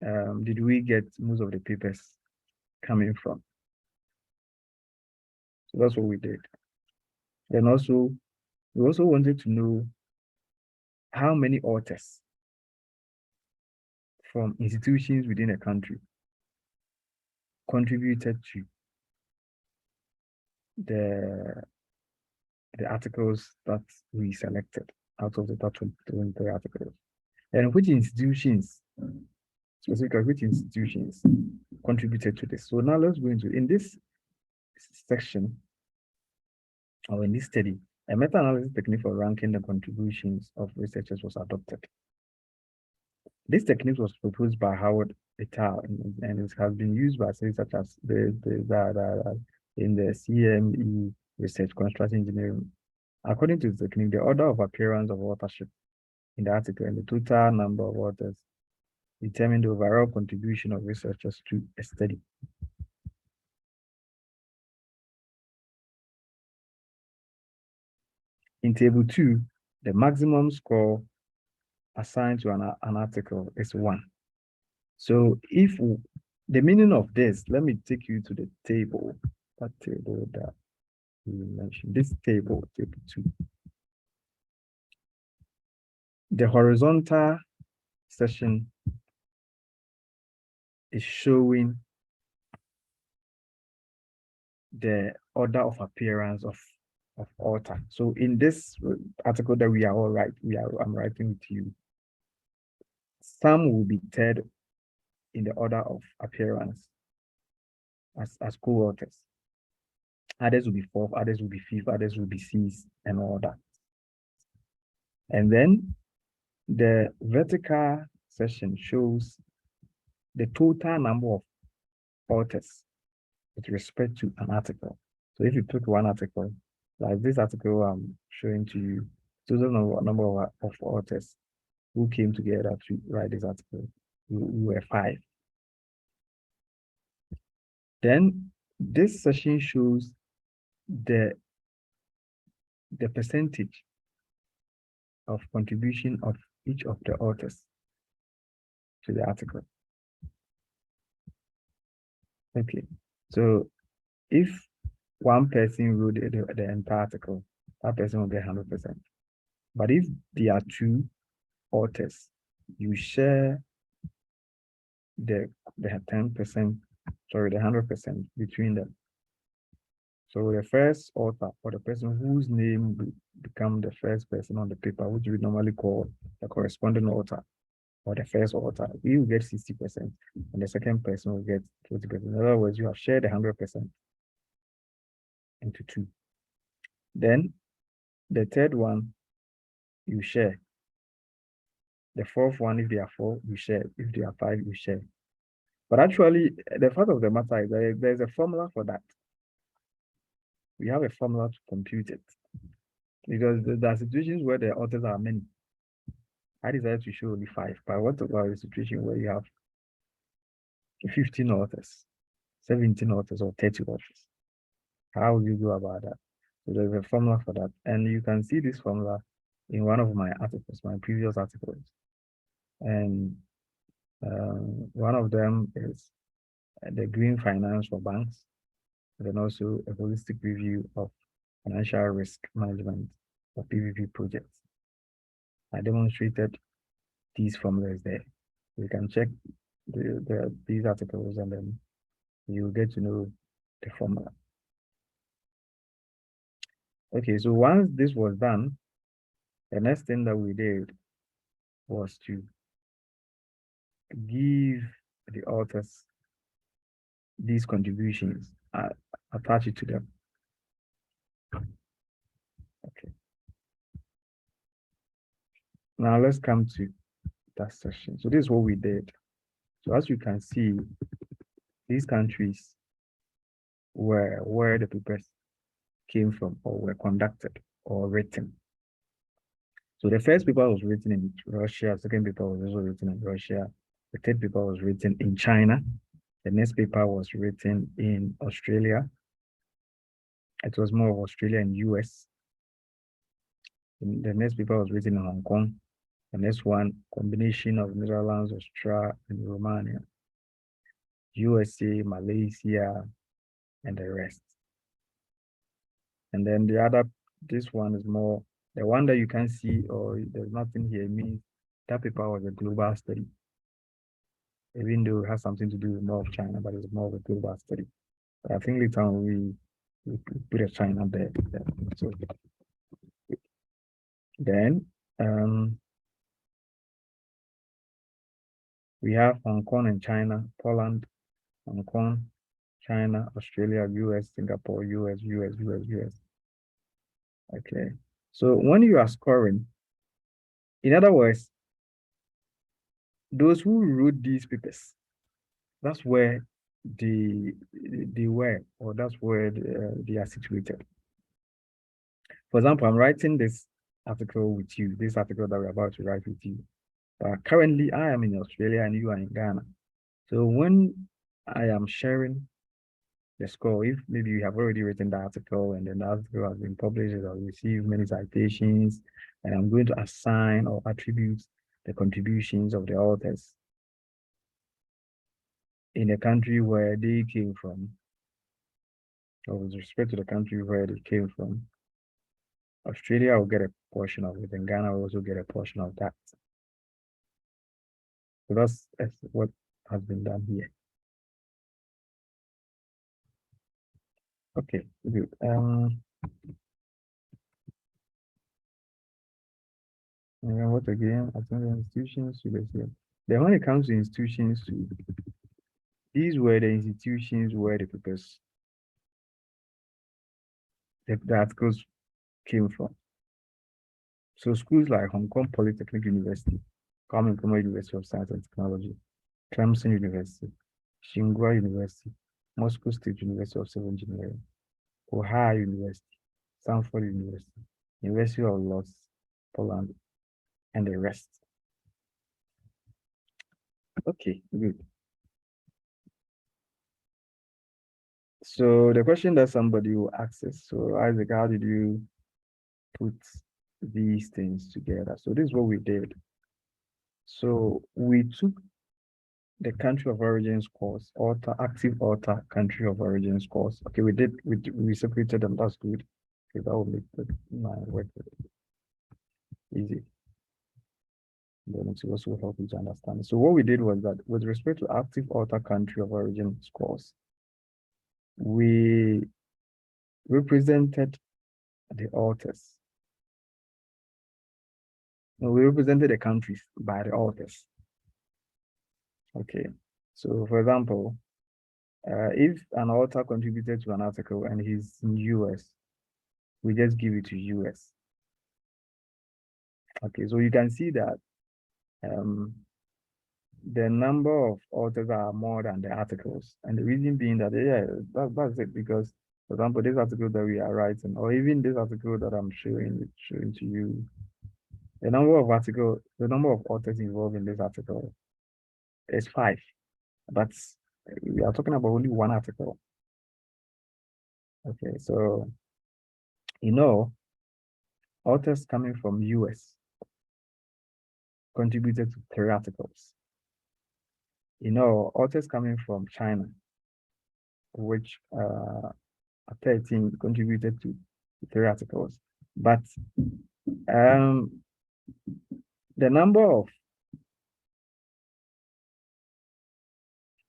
did we get most of the papers coming from? So that's what we did. Then also, we also wanted to know how many authors from institutions within a country contributed to the articles that we selected out of the top 23 articles. And which institutions, specifically which institutions contributed to this. So now let's go into, in this section, or in this study, a meta-analysis technique for ranking the contributions of researchers was adopted. This technique was proposed by Howard et al. And it has been used by studies such as in the CME research, construction engineering. According to the technique, the order of appearance of authorship in the article and the total number of authors determine the overall contribution of researchers to a study. In table 2, the maximum score assigned to an article is 1. So if the meaning of this, let me take you to the table, that table that we mentioned, this table, table 2. The horizontal section is showing the order of appearance of author. So in this article that we are all right, I'm writing to you, some will be third in the order of appearance as co-authors. Others will be fourth, others will be fifth, others will be sixth, and all that. And then the vertical section shows the total number of authors with respect to an article. So if you pick one article, like this article I'm showing to you, total number of authors who came together to write this article, we were 5. Then this section shows the percentage of contribution of each of the authors to the article. Okay, so if one person wrote the entire article, that person will get 100%. But if there are two authors, you share the 10%, sorry, the 100% between them. So the first author, or the person whose name will become the first person on the paper, which we normally call the corresponding author, or the first author, he will get 60%, and the second person will get 20%. In other words, you have shared 100% into two. Then the third one, you share. The fourth one, if there are four, you share. If there are five, you share. But actually, the fact of the matter is that there's a formula for that. We have a formula to compute it. Because there are situations where the authors are many. I decided to show only five. But what about a situation where you have 15 authors, 17 authors, or 30 authors? How will you go about that? So there's a formula for that. And you can see this formula in one of my articles, my previous articles. And one of them is the green finance for banks, and then also a holistic review of financial risk management for PVP projects. I demonstrated these formulas there. You can check these articles and then you get to know the formula. Okay, so once this was done, the next thing that we did was to give the authors these contributions, attach it to them. Okay. Now let's come to that section. So this is what we did. So as you can see, these countries were where the papers came from or were conducted or written. So the first paper was written in Russia, second paper was also written in Russia, the third paper was written in China, the next paper was written in Australia. It was more of Australia and US. The next paper was written in Hong Kong. The next one, combination of Netherlands, Australia, and Romania, USA, Malaysia, and the rest. And then the other, this one is more, the one that you can see or there's nothing here means that paper was a global study. Even though it has something to do with more of China, but it's more of a global study. But I think later on we put a China there. So then we have Hong Kong and China, Poland, Hong Kong, China, Australia, US, Singapore, US. Okay. So when you are scoring, in other words, those who wrote these papers, that's where they were, or that's where they are situated. For example, I'm writing this article with you, this article that we're about to write with you. Currently, I am in Australia and you are in Ghana. So when I am sharing the score, if maybe you have already written the article and then the article has been published or received many citations, and I'm going to assign or attribute the contributions of the authors in the country where they came from, or with respect to the country where they came from. Australia will get a portion of it, and Ghana will also get a portion of that. So that's what has been done here. Okay, good. And what again? I think the institutions should be here. Then when it comes to institutions, these were the institutions where the papers, the articles came from. So schools like Hong Kong Polytechnic University, Kwame Nkrumah University of Science and Technology, Clemson University, Tsinghua University, Moscow State University of Civil Engineering, Ohio University, Stanford University, University of Łódź, Poland, and the rest. Okay, good. So the question that somebody will ask is, so Isaac, how did you put these things together. So this is what we did. So we took the country of origin scores, author, active author, country of origin scores. Okay, we separated them. That's good. Okay, that will make my work easy. Then it will also help you to understand. So what we did was that with respect to active author, country of origin scores, we represented the authors. No, we represented the countries by the authors. Okay. So for example, if an author contributed to an article and he's in US, we just give it to US. Okay, so you can see that the number of authors are more than the articles. And the reason being that, yeah, that's it. Because, for example, this article that we are writing, or even this article that I'm showing to you, the number of authors involved in this article is 5. But we are talking about only one article. Okay, so, authors coming from US contributed to 3 articles. Authors coming from China, which 13 contributed to 3 articles. But the number of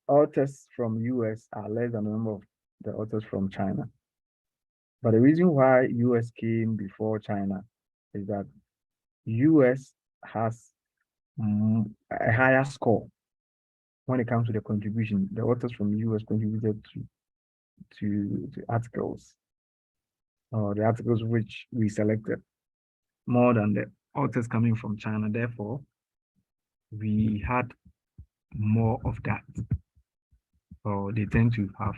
authors from US are less than the number of the authors from China. But the reason why US came before China is that US has a higher score when it comes to the contribution. The authors from US contributed to articles, or the articles which we selected, more than the authors coming from China. Therefore, we had more of that. Or they tend to have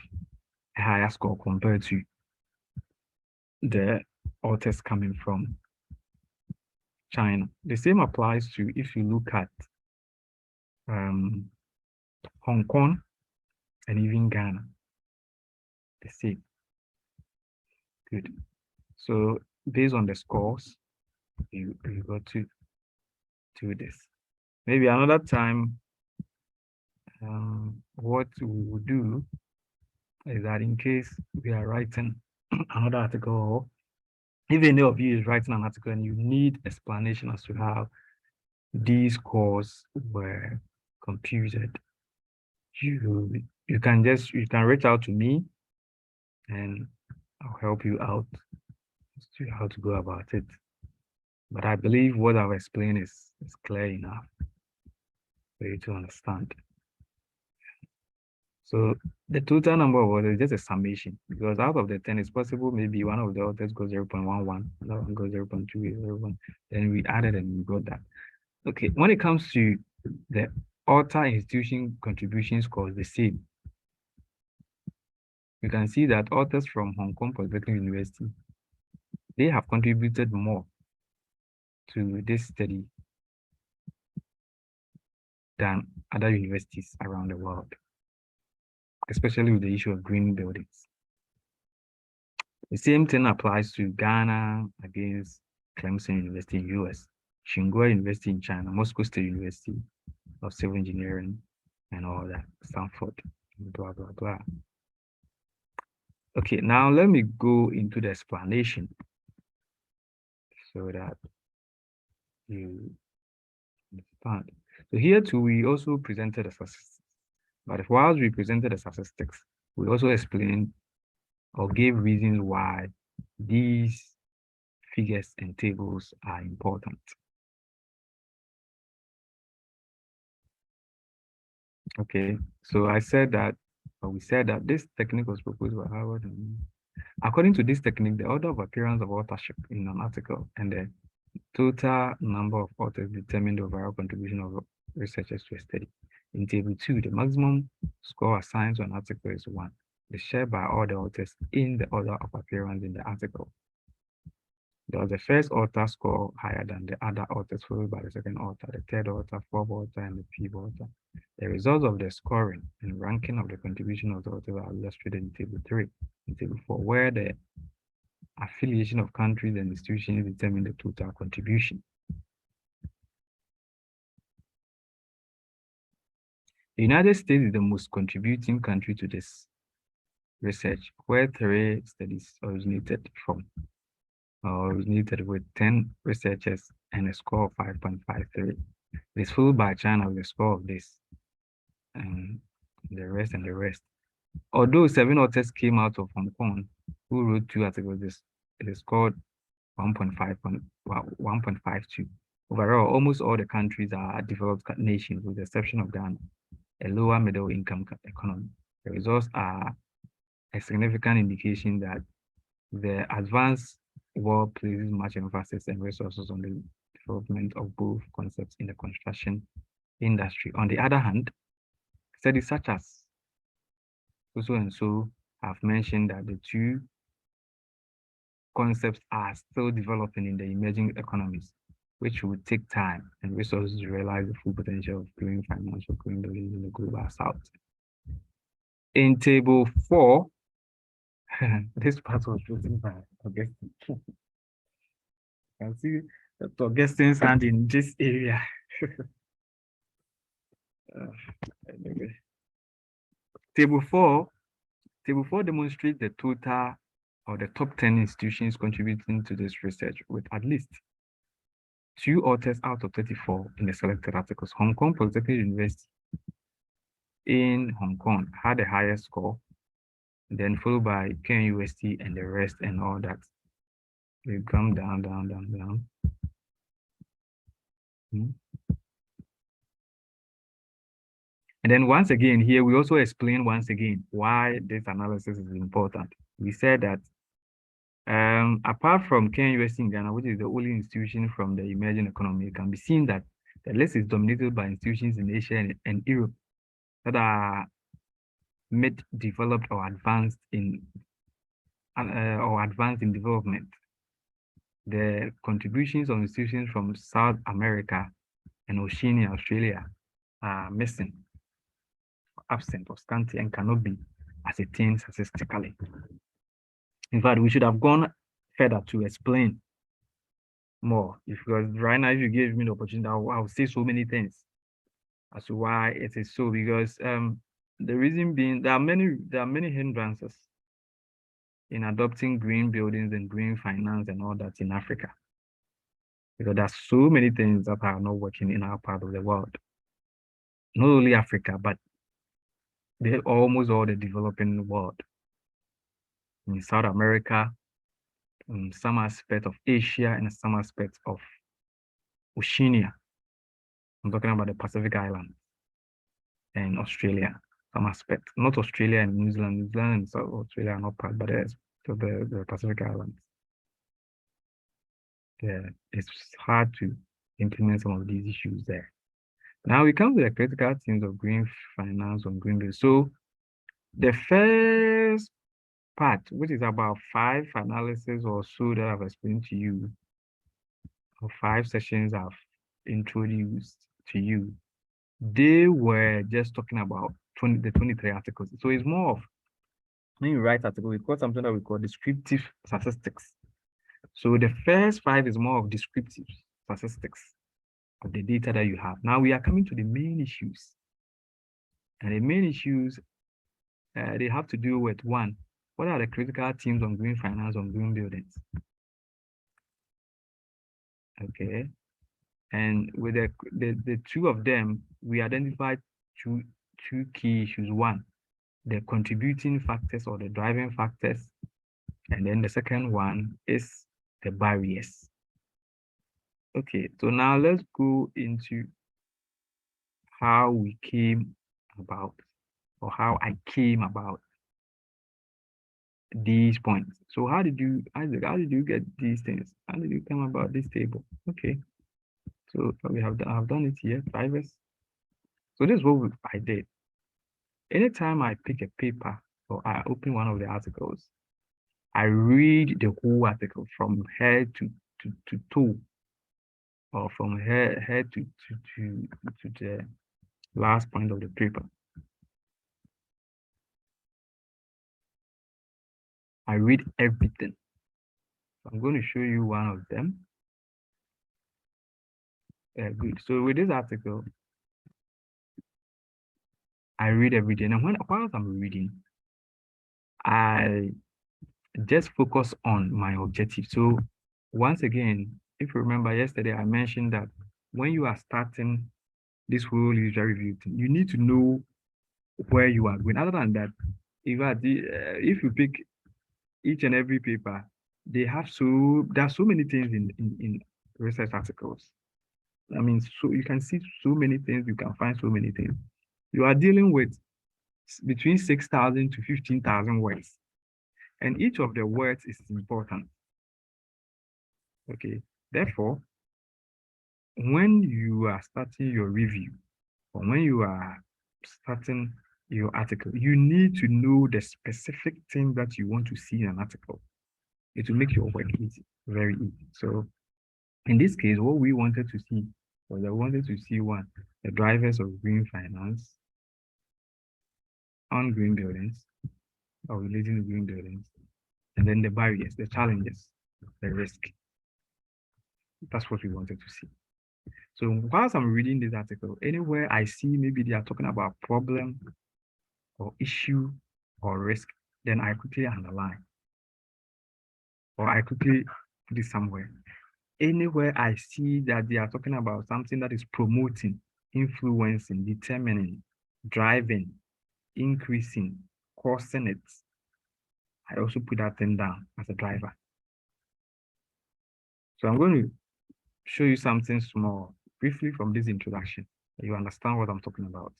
a higher score compared to the authors coming from China. The same applies to if you look at Hong Kong and even Ghana. The same. Good. So based on the scores, you got to do this. Maybe another time, what we will do is that in case we are writing another article, or if any of you is writing an article and you need explanation as to how these scores were computed, you can reach out to me and I'll help you out as to how to go about it. But I believe what I've explained is clear enough for you to understand. So the total number of authors is just a summation, because out of the 10, it's possible maybe one of the authors goes 0.11, another one goes 0.2, then we added and we got that. Okay, when it comes to the author institution contribution scores, the same. You can see that authors from Hong Kong Polytechnic University, they have contributed more to this study than other universities around the world, especially with the issue of green buildings. The same thing applies to Ghana against Clemson University in US, Tsinghua University in China, Moscow State University of Civil Engineering, and all that, Stanford, blah, blah, blah. Okay, now let me go into the explanation so that you understand. So here too, we also presented the statistics. But whilst we presented the statistics, we also explained or gave reasons why these figures and tables are important. Okay, so we said that this technique was proposed by Harvard. And according to this technique, the order of appearance of authorship in an article and the total number of authors determine the overall contribution of researchers to a study. In table 2, the maximum score assigned to an article is 1. The share by all the authors in the order of appearance in the article. Does the first author score higher than the other authors, followed by the second author, the third author, fourth author, and the fifth author? The results of the scoring and ranking of the contribution of the author are illustrated in table 3. In table 4, where the affiliation of countries and institutions determine the total contribution. The United States is the most contributing country to this research, where 3 studies originated with 10 researchers and a score of 5.53. It is followed by China with a score of this, and the rest. Although 7 authors came out of Hong Kong who wrote 2 articles, it is scored 1.52. Overall, almost all the countries are developed nations, with the exception of Ghana, a lower middle income economy. The results are a significant indication that the advanced world places much emphasis and resources on the development of both concepts in the construction industry. On the other hand, studies such as so and so have mentioned that the 2 concepts are still developing in the emerging economies, which will take time and resources to realize the full potential of green finance or green buildings in the global south. In table 4, this part was written by Augustine. You can see Dr. Augustine's hand in this area. Anyway. Table 4 demonstrates the total or the top 10 institutions contributing to this research, with at least 2 authors out of 34 in the selected articles. Hong Kong Polytechnic University in Hong Kong had the highest score, then followed by KNUST and the rest and all that. We come down. And then once again, here we also explain once again why this analysis is important. We said that apart from KNUST in Ghana, which is the only institution from the emerging economy, it can be seen that the list is dominated by institutions in Asia and Europe that are mid-developed or advanced in development. The contributions of institutions from South America and Oceania, Australia, are missing, absent, or scanty, and cannot be ascertained statistically. In fact, we should have gone further to explain more, because right now, if you give me the opportunity, I'll say so many things as to why it is so. Because the reason being, there are many hindrances in adopting green buildings and green finance and all that in Africa, because there's so many things that are not working in our part of the world. Not only Africa, but almost all the developing world. In South America, in some aspect of Asia, and some aspects of Oceania. I'm talking about the Pacific Islands and Australia, some aspect. Not Australia and New Zealand. New Zealand and South Australia are not part, but the Pacific Islands. Yeah, it's hard to implement some of these issues there. Now we come to the critical themes of green finance on green building. So the first part, which is about 5 analysis or so that I've explained to you, or 5 sessions I've introduced to you, they were just talking about the 23 articles. So it's more of, when you write article, we call something that we call descriptive statistics. So the first 5 is more of descriptive statistics of the data that you have. Now we are coming to the main issues. And the main issues, they have to do with, 1, what are the critical themes on green finance on green buildings? Okay. And with the 2 of them, we identified two key issues. 1, the contributing factors or the driving factors. And then the second one is the barriers. Okay, so now let's go into how we came about, or how I came about these points. So how did you get these things? How did you come about this table? Okay, so I've done it here, drivers. So this is what I did. Anytime I pick a paper or I open one of the articles, I read the whole article from head to toe, or from head to the last point of the paper. I read everything. I'm going to show you one of them. Good. So with this article, I read every day. And whilst I'm reading, I just focus on my objective. So once again, if you remember yesterday, I mentioned that when you are starting this whole user review thing, you need to know where you are going. Other than that, if you pick each and every paper, there are so many things in research articles. I mean, so you can see so many things, you can find so many things. You are dealing with between 6,000 to 15,000 words. And each of the words is important. Okay. Therefore, when you are starting your review or when you are starting your article, you need to know the specific thing that you want to see in an article. It will make your work easy, very easy. So in this case, what we wanted to see was I wanted to see one, the drivers of green finance on green buildings or relating to green buildings, and then the barriers, the challenges, the risk. That's what we wanted to see. So whilst I'm reading this article, anywhere I see maybe they are talking about problem or issue or risk, then I quickly underline or I quickly put it somewhere. Anywhere I see that they are talking about something that is promoting, influencing, determining, driving, increasing, causing it, I also put that thing down as a driver. So I'm going to show you something small, briefly from this introduction, so you understand what I'm talking about.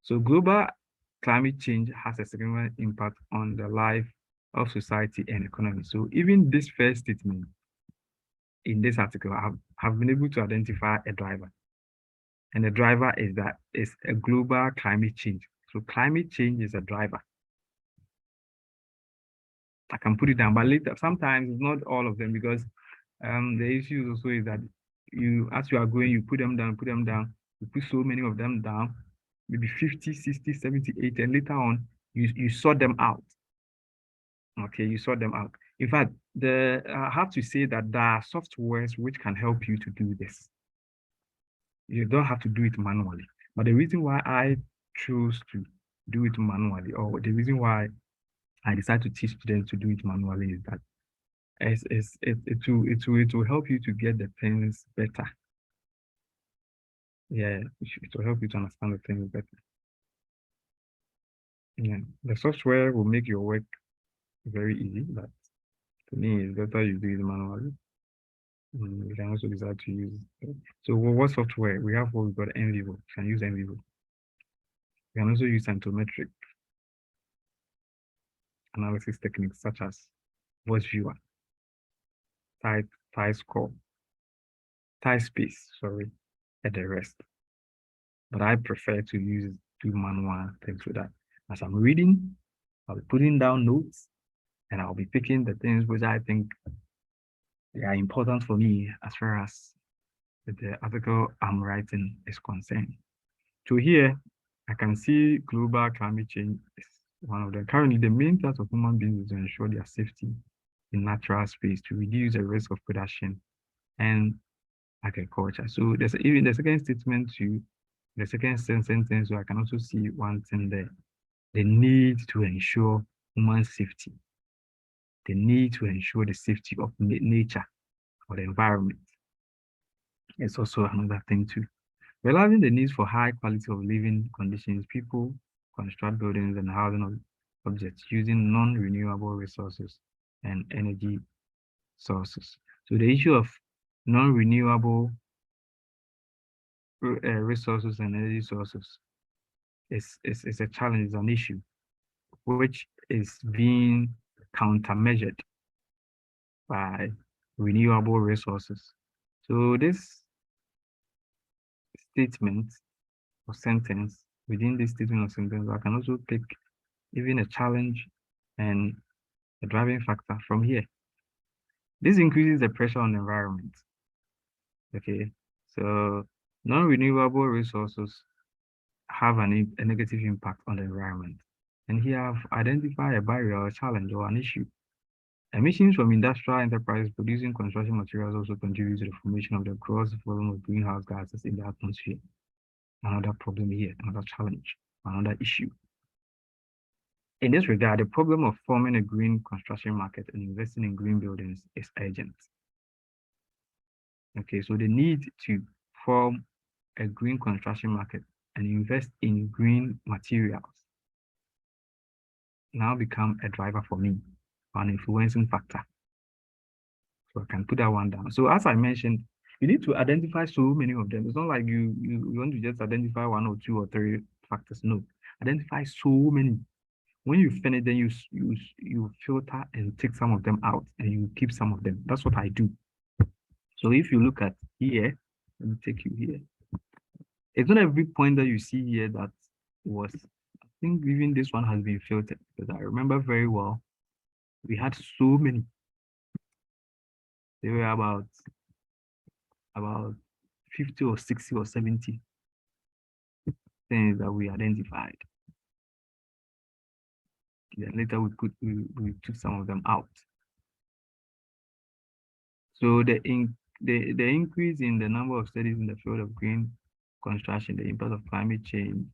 So global climate change has a significant impact on the life of society and economy. So even this first statement in this article, I have been able to identify a driver. And the driver is that it's a global climate change. So climate change is a driver. I can put it down, but later, sometimes it's not all of them because the issue also is that as you are going, you put them down, you put so many of them down, maybe 50, 60, 70, 80, and later on, you sort them out. Okay, you sort them out. In fact, I have to say that there are softwares which can help you to do this. You don't have to do it manually. But the reason why I chose to do it manually, or the reason why I decided to teach students to do it manually is that it will help you to get the things better. Yeah, it will help you to understand the things better. Yeah, the software will make your work very easy, but to me, it's better you do it manually. You can also decide to use it. So what software? We have what we got NVivo. You can use NVivo. You can also use Cytometric analysis techniques such as voice viewer, tie score, tie space, sorry, and the rest. But I prefer to do manual things with that. As I'm reading, I'll be putting down notes and I'll be picking the things which I think they are important for me as far as the article I'm writing is concerned. So here, I can see global climate change is one of them. Currently, the main task of human beings is to ensure their safety in natural space to reduce the risk of production and agriculture. So there's even the second statement to the second sentence, so I can also see one thing there. The need to ensure human safety. The need to ensure the safety of nature or the environment. It's also another thing too. Realizing the need for high quality of living conditions, people construct buildings and housing objects using non-renewable resources and energy sources. So the issue of non-renewable resources and energy sources is a challenge, is an issue, which is being countermeasured by renewable resources. So this statement or sentence, within this statement or sentence, I can also pick even a challenge and a driving factor from here. This increases the pressure on the environment. Okay, so non-renewable resources have a negative impact on the environment. And here I've identified a barrier or a challenge or an issue. Emissions from industrial enterprises producing construction materials also contribute to the formation of the gross volume of greenhouse gases in the atmosphere. Another problem here, another challenge, another issue. In this regard, the problem of forming a green construction market and investing in green buildings is urgent. Okay, so the need to form a green construction market and invest in green materials now become a driver for me, an influencing factor. So I can put that one down. So as I mentioned, you need to identify so many of them. It's not like you want to just identify one or two or three factors. No, identify so many. When you finish, then you filter and take some of them out and you keep some of them. That's what I do. So if you look at here, let me take you here. It's not every point that you see here that was, I think even this one has been filtered because I remember very well, we had so many. They were about 50 or 60 or 70 things that we identified. Then later we took some of them out. So the increase in the number of studies in the field of green construction, the impact of climate change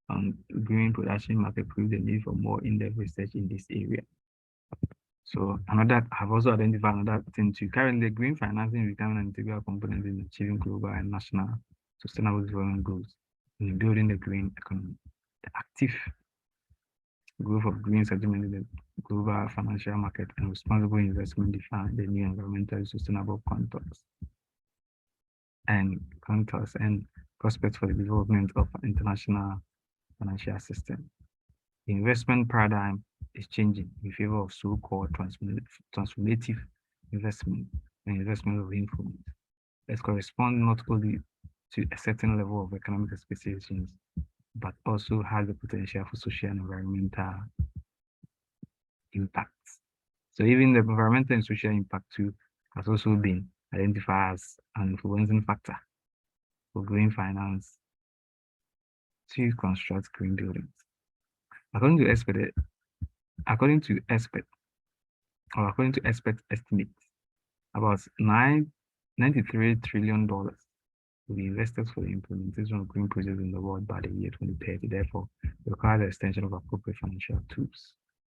on green production market proves the need for more in-depth research in this area. So I've also identified another thing too. Currently, green financing is becoming an integral component in achieving global and national sustainable development goals in building the green economy. The active growth of green segment in the global financial market and responsible investment define the new environmentally sustainable contours and prospects for the development of an international financial system. The investment paradigm is changing in favor of so-called transformative investment and investment of influence. That correspond not only to a certain level of economic expectations, but also has the potential for social and environmental impacts. So even the environmental and social impact too has also been identified as an influencing factor for green finance to construct green buildings. According to expert estimates, about $93 trillion will be invested for the implementation of green projects in the world by the year 2030. Therefore, it requires the extension of appropriate financial tools.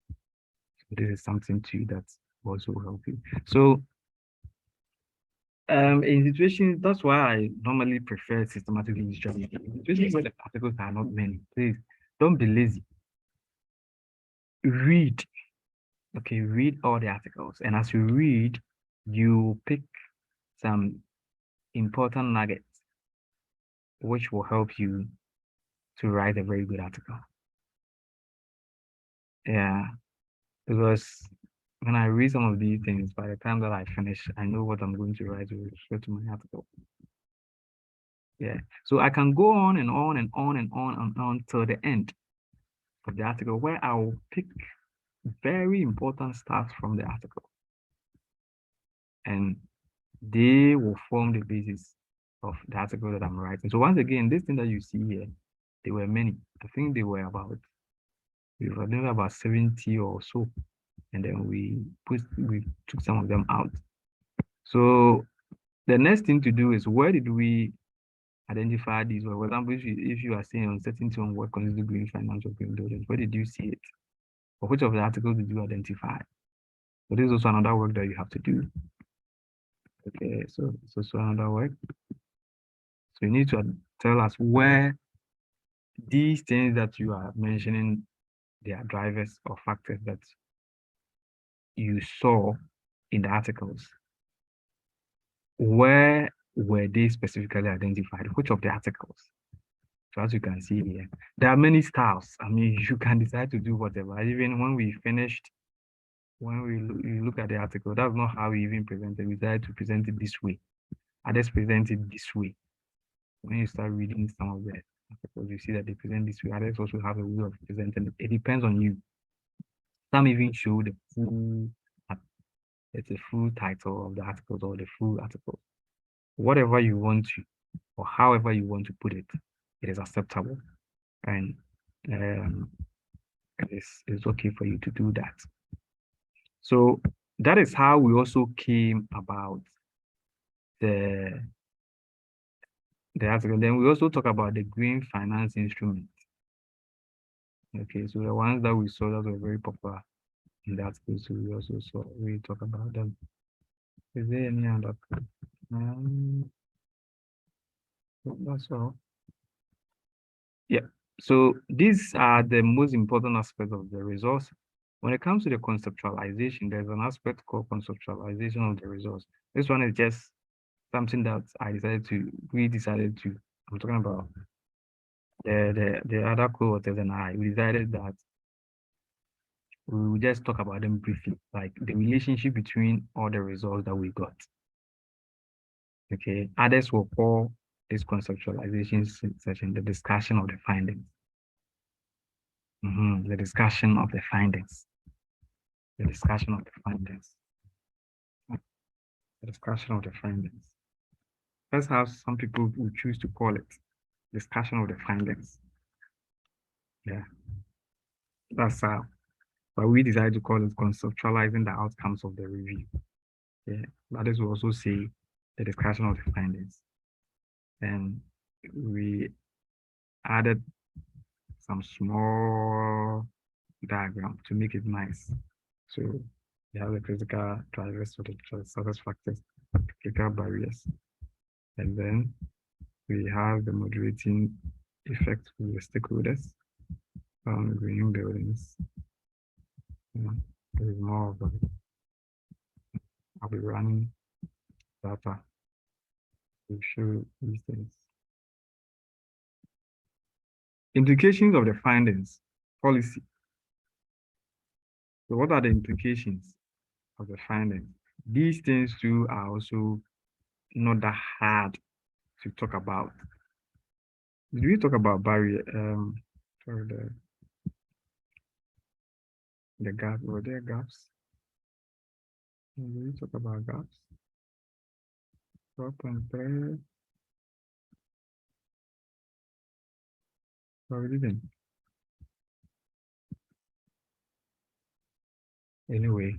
So this is something too that also will help you. So in situations, that's why I normally prefer systematically distributed. In situations where the articles are not many, please don't be lazy. Read. Okay, read all the articles. And as you read, you pick some important nuggets which will help you to write a very good article. Yeah, because when I read some of these things, by the time that I finish, I know what I'm going to write with respect to my article. Yeah, so I can go on and on and on and on and on till the end of the article where I will pick very important stuff from the article. And they will form the basis of the article that I'm writing. So once again, this thing that you see here, there were many. I think they were about 70 or so. And then we took some of them out. So the next thing to do is, where did we identify these? For example, if you are saying uncertainty on what constitutes green finance or green buildings, where did you see it? Or which of the articles did you identify? So this is also another work that you have to do. Okay, so it's also another work. So you need to tell us where these things that you are mentioning, they are drivers or factors that you saw in the articles. Where were they specifically identified? Which of the articles? So as you can see here, there are many styles. I mean, you can decide to do whatever. Even when we finished, when we look at the article, that's not how we even presented. We decided to present it this way. Others present it this way. When you start reading some of the articles, you see that they present this way. Others also have a way of presenting it. It depends on you. Some even show the full, it's a full title of the articles or the full article. Whatever you want to, or however you want to put it, it is acceptable. And it's okay for you to do that. So that is how we also came about the article. Then we also talk about the green finance instrument. Okay, so the ones that we saw that were very popular in that case, so we also saw, we talk about them. Is there any other? That's all. Yeah. So these are the most important aspects of the resource. When it comes to the conceptualization, there's an aspect called conceptualization of the resource. This one is just something that we decided to, I'm talking about the other co-authors and we decided that we will just talk about them briefly, like the relationship between all the results that we got. Okay, others will call this conceptualization session the discussion of the findings. The discussion of the findings. The discussion of the findings. The discussion of the findings. Let's have some people who choose to call it discussion of the findings. Yeah, that's but we decided to call it conceptualizing the outcomes of the review. Yeah, that is also say the discussion of the findings. And we added some small diagram to make it nice. So we have the critical drivers for the success factors, critical barriers. And then we have the moderating effect with the stakeholders, green buildings. There is more of them. I'll be running data to show these things. Implications of the findings, policy. So what are the implications of the findings? These things too are also not that hard to talk about. Did we talk about barrier? Sorry, the gap. Were there gaps? Did we talk about gaps? 4.3. No, we didn't. Anyway.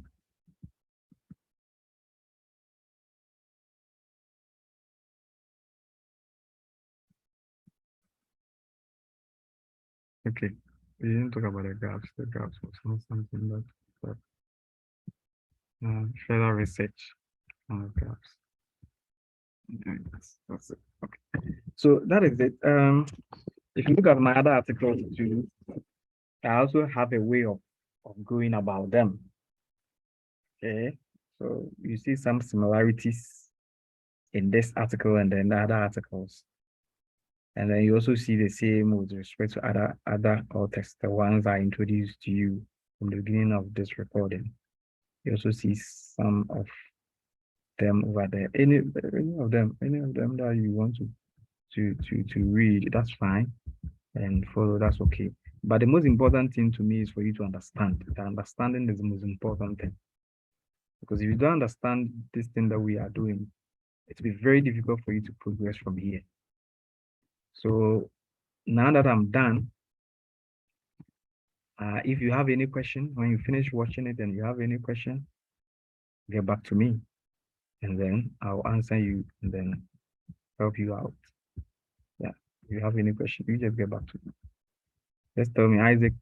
Okay. We didn't talk about the gaps. The gaps was not something that further research on the gaps. That's it. Okay. So that is it. If you look at my other articles too, I also have a way of going about them. Okay. So you see some similarities in this article and then the other articles. And then you also see the same with respect to other authors, the ones I introduced to you from the beginning of this recording. You also see some of them over there. Any of them that you want to read, that's fine, and follow, that's okay. But the most important thing to me is for you to understand. The understanding is the most important thing. Because if you don't understand this thing that we are doing, it will be very difficult for you to progress from here. So now that I'm done, if you have any question, when you finish watching it and you have any question, get back to me, and then I'll answer you and then help you out. Yeah, if you have any question, you just get back to me. Just tell me, Isaac,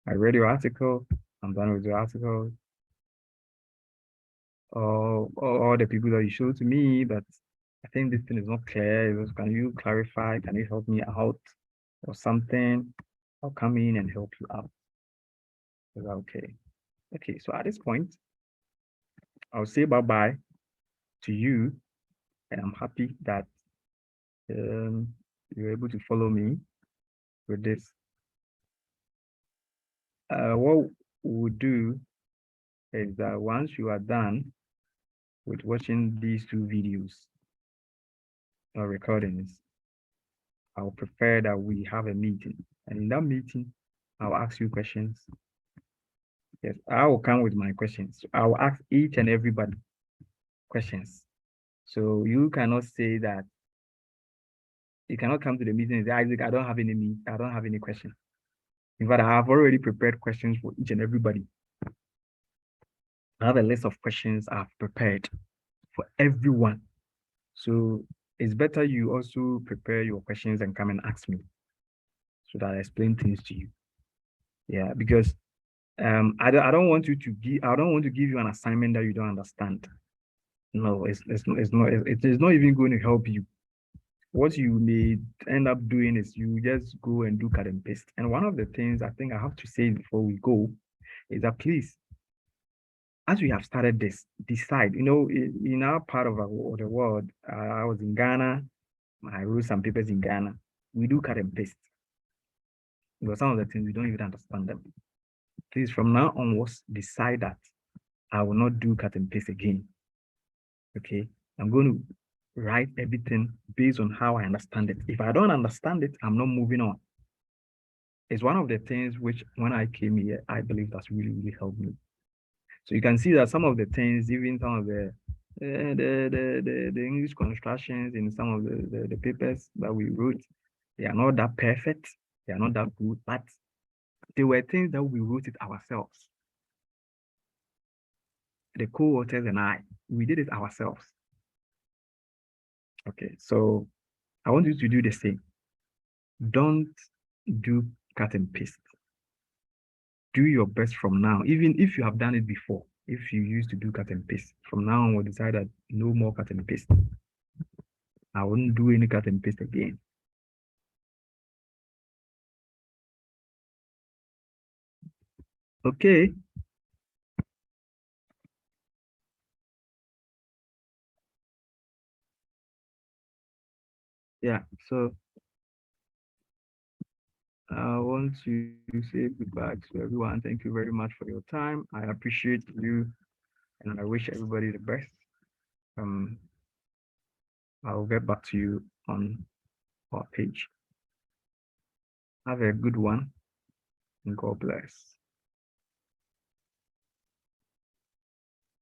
I read your article, I'm done with your article. Or the people that you showed to me that I think this thing is not clear. Can you clarify? Can you help me out or something? I'll come in and help you out. Is that okay? Okay, so at this point, I'll say bye-bye to you, and I'm happy that you're able to follow me with this. What we'll do is that once you are done with watching these two videos or recordings, I'll prefer that we have a meeting. And in that meeting, I'll ask you questions. Yes, I will come with my questions. I will ask each and everybody questions. So you cannot say that you cannot come to the meeting and say, Isaac, I don't have any question. In fact, I have already prepared questions for each and everybody. I have a list of questions I've prepared for everyone. So it's better you also prepare your questions and come and ask me so that I explain things to you. Yeah, because I don't want you to give you an assignment that you don't understand. No, it is not even going to help you. What you may end up doing is you just go and do cut and paste. And one of the things I think I have to say before we go is that please, as we have started this, decide. In our part of the world, I was in Ghana. I wrote some papers in Ghana. We do cut and paste because some of the things we don't even understand them. Please, from now onwards, decide that I will not do cut and paste again. Okay, I'm going to write everything based on how I understand it. If I don't understand it, I'm not moving on. It's one of the things which, when I came here, I believe that's really, really helped me. So you can see that some of the things, even some of the English constructions in some of the papers that we wrote, they are not that perfect, they are not that good, but they were things that we wrote it ourselves. The co-authors and I, we did it ourselves. Okay, so I want you to do the same. Don't do cut and paste. Do your best from now, even if you have done it before. If you used to do cut and paste, from now on, we'll decide that no more cut and paste. I wouldn't do any cut and paste again. Okay. Yeah, so I want to say goodbye to everyone. Thank you very much for your time. I appreciate you and I wish everybody the best. Um, I'll get back to you on our page. Have a good one and God bless.